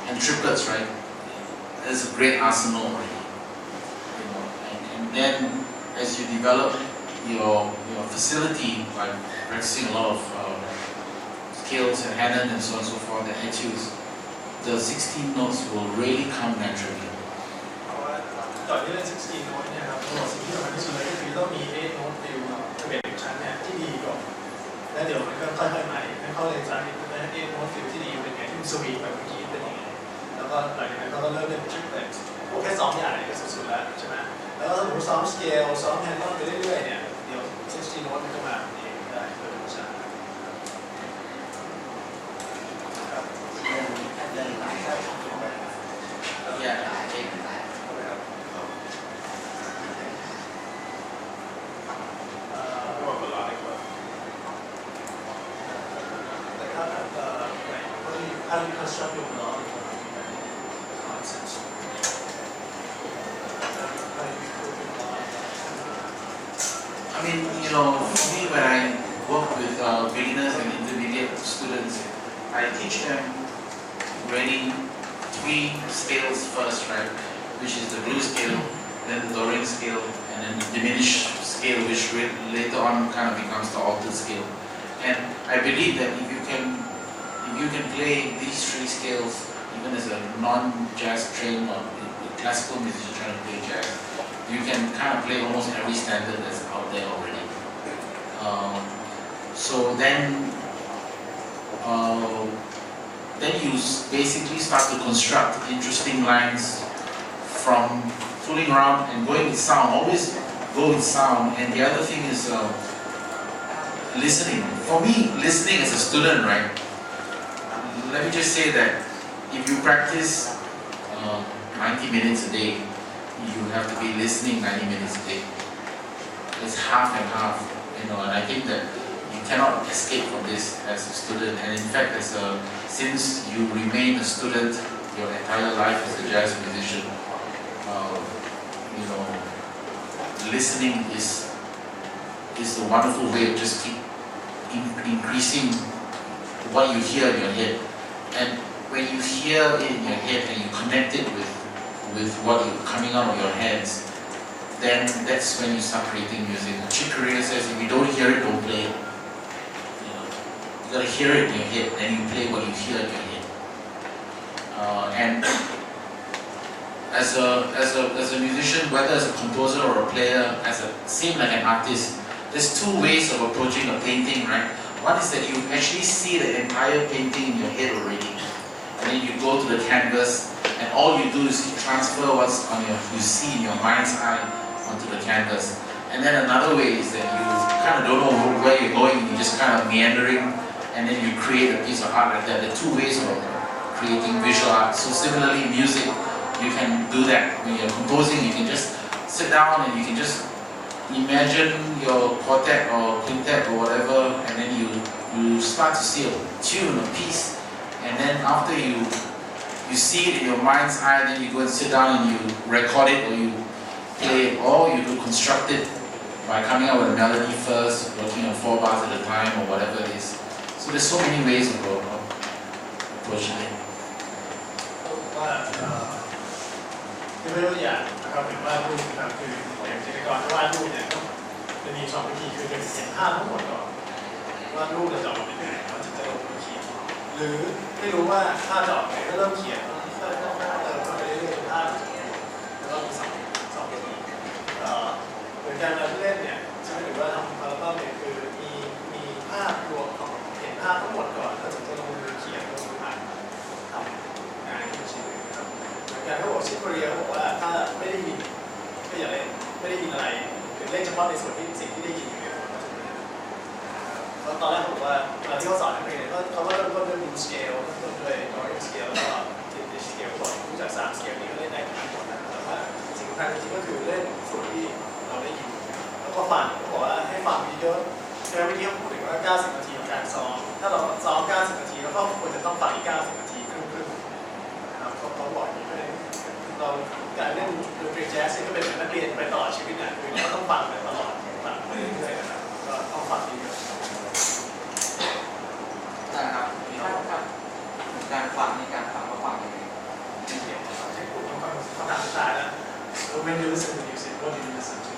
And triplets, right? There's a great arsenal already. And then as you develop your facility by practicing a lot of scales and Hanon and so on and so forth and etudes, the 16 notes will really come naturally. เพราะว่าก่อนที่เล่น16 โน้ตเนี่ยครับตัวสิ่งที่สำคัญที่สุดเลยก็คือต้องมี8 โน้ตฟิล11 ชั้นเนี่ยที่ดีก่อนแล้วเดี๋ยวมันก็ค่อยๆใหม่ให้เข้าเลยสาธิตว่า8 โน้ตฟิลที่ดีเป็นไงที่มันสวีทแบบเมื่อกี้เป็นยังไงแล้วก็หลังจากนั้นก็เริ่มเล่นทริปเลยพวกแค่2 อย่างนี้ก็สุดๆแล้วใช่ไหมแล้วก็สมมติซ้อมสเกลซ้อมแฮนด์ไปเรื่อยๆเนี่ยเดี๋ยว16 โน้ตมันก็มาเองได้โดยธรรมชาติ เรื่องหลายครับ Yeah. แต่ถ้าhow do you construct your melodic concepts? I mean, for me, when I work with beginners and intermediate students, I teach them really 3 scales first, right? Which is the blues scale, then the Dorian scale, and then the diminished scale, which later on kind of becomes the altered scale. And I believe that if you can play these 3 scales, even as a non-jazz trained or classical musician trying to play jazz, you can kind of play almost every standard that's out there already. So then you basically start to construct interesting lines from fooling around and going with sound. Always go with sound. And the other thing is listening. For me, listening as a student, right? Let me just say that if you practice 90 minutes a day, you have to be listening 90 minutes a day. It's half and half, and I think that you cannot escape from this as a student. And in fact, since you remain a student your entire life as a jazz musician, listening is a wonderful way of just keep increasing what you hear in your head. And when you hear it in your head and you connect it with what is coming out of your hands, then that's when you start creating music. Chick Corea says, if you don't hear it, don't play it. You gotta hear it in your head, and you play what you hear in your head. And as a musician, whether as a composer or a player, same like an artist, there's 2 ways of approaching a painting, right? One is that you actually see the entire painting in your head already, and then you go to the canvas, and all you do is transfer what's you see in your mind's eye onto the canvas. And then another way is that you kind of don't know where you're going, you're just kind of meandering, and then you create a piece of art like that. There are 2 ways of creating visual art. So similarly, music, you can do that. When you're composing, you can just sit down and you can just imagine your quartet or quintet or whatever, and then you start to see a tune, a piece, and then after you see it in your mind's eye, then you go and sit down and you record it, or you play it, or you do construct it by coming up with a melody first, working on 4 bars at a time, or whatever it is. So there's so many ways of approaching it. ว่าที่ไม่รู้อย่างนะครับเป็นวาดรูปนะครับคืออย่างจิตรกรวาดรูปเนี่ยจะมี2 วิธีคือเป็นเห็นภาพทั้งหมดก่อนวาดรูปจะออกเป็นยังไงแล้วถึงจะลงมือเขียนหรือไม่รู้ว่าภาพจะออกไหนก็เริ่มเขียนก็เติมเข้าไปเรื่อยๆภาพแล้วก็มี2 วิธีเหมือนกันเราเล่นเนี่ยใช่ไหมหรือว่าทำคาราบาลเนี่ยคือมีภาพรวมเห็นภาพทั้งหมดก่อนแล้วถึงจะลงมือเขียนลงมืออ่านทำงานที่ชิ้นนะครับอย่างที่บอกชิคโกเรียบอกว่าถ้าไม่ได้ยินก็อย่าเล่นไม่ได้ยินอะไรคือเล่นเฉพาะในส่วนที่สิ่งที่ได้ยินอย่างเดียวเพราะตอนแรกผมว่าที่เขาสอนนักเรียนเขาก็เริ่มต้นด้วยบูสเกลเริ่มต้นด้วยดอริสเกลแล้วก็ดิสเกลก่อนรู้จัก3 สเกลนี้ก็เล่นได้ทั้งหมดนะแต่ว่าสิ่งสำคัญจริงๆก็คือเล่นส่วนที่เราได้ยินแล้วก็ฟังเขาบอกว่าให้ฟังเยอะๆใช่ไหมเมื่อกี้เขาพูดถึงว่า90 นาทีของการซ้อมถ้าเราซ้อม90 นาทีแล้วก็ควรจะต้องฟังอีก90 นาทีครึ่งๆนะครับเขาบอกอย่างนี้เลยเราการเล่นดนตรีแจ๊สก็เป็นนักเรียนไปตลอดชีวิตนะคือเราต้องฟังไปตลอดฟังไปเรื่อยๆนะครับก็ต้องฟังเยอะนะครับการฟังในการฟังก็ฟังยังไง ๆใช่ผมต้องฟังคำถามสุดท้ายแล้ว When you listen to music, what do you listen to?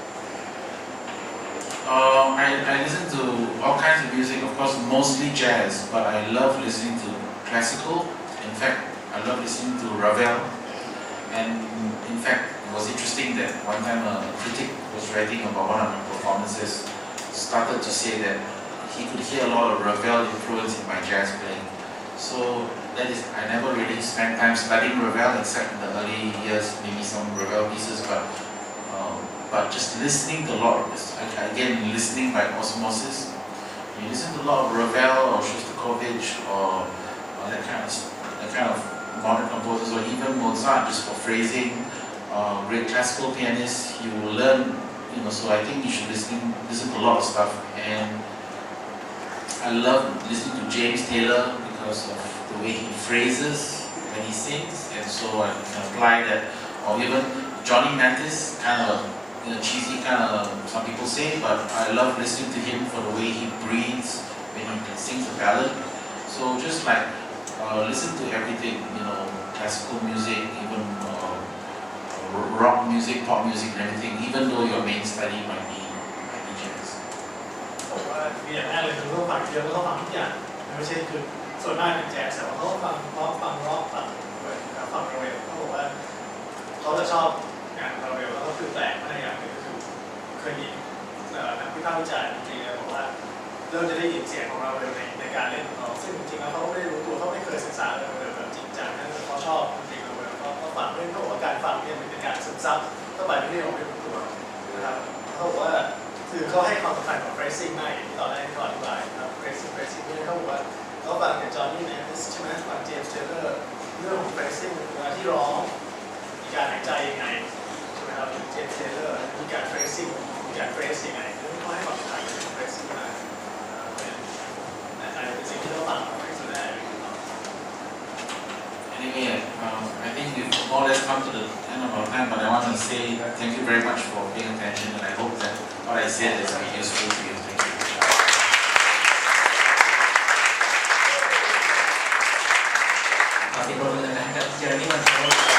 I listen to all kinds of music, of course, mostly jazz, but I love listening to classical. In fact, I love listening to Ravel. And in fact, it was interesting that one time a critic was writing about one of my performances, started to say that he could hear a lot of Ravel influence in my jazz playing. So that is, I never really spent time studying Ravel except in the early years, maybe some Ravel pieces, but just listening to a lot of this. Again, listening by osmosis. You listen to a lot of Ravel or Shostakovich or that kind of modern composers, or even Mozart, just for phrasing. Great classical pianists, you will learn. So I think you should listen to a lot of stuff. And I love listening to James Taylor because of the way he phrases when he sings, and so I can apply that. Or even Johnny Mathis, kind of cheesy, kind of some people say, but I love listening to him for the way he breathes when he sings a ballad. So just like listen to everything, classical music, even rock music, pop music, and everything, even though your main study might be jazz. ผมว่าอย่างแรกเลยคือเขาฟังเยอะแล้วเขาฟังทุกอย่างไม่ใช่คือส่วนมากเป็นแจ๊สแต่ว่าเขาฟังร็อกฟังร็อกฟังเร็วเขาบอกว่าเขาจะชอบงานเร็วแล้วก็คือแปลกมากอย่างนึงก็คือเคยมีนักวิพากษ์วิจารณ์จริงๆบอกว่าเริ่มจะได้ยินเสียงของเราเร็วในการเล่นของเราซึ่งจริงๆแล้วเขาไม่ได้รู้ตัวเขาไม่เคยศึกษาเร็วแบบจริงจังนะแต่เขาชอบจริงๆเร็วเขาฟังเรื่องเขาบอกว่าการฟังเนี่ยมันเป็นการซึมซับเข้าไปไม่ได้เราไม่รู้ตัวนะครับเขาบอกว่าคือเขาให้ความสำคัญกับ phrasing มากอย่างที่ตอนแรกที่เขาอธิบายนะครับ phrasing เนี่ยเขาบอกว่าเขาฟังจากจอห์นนี่แมนใช่ไหมฟังเจมส์เทเลอร์เรื่องของ phrasing เวลาที่ร้องมีการหายใจยังไงใช่ไหมครับเจมส์เทเลอร์มีการ phrasing มีการ phrase ยังไงเขาให้ความสำคัญกับ phrasing มากแต่เป็นสิ่งที่เราฟังไม่สุดแน่ Anyway, I think we've more or less come to the end of our time, but I want to say thank you very much for paying attention, and I hope that what I said has been useful to you. Thank you. ขอเสียงปรบมือนะครับเจอร์นี่มัน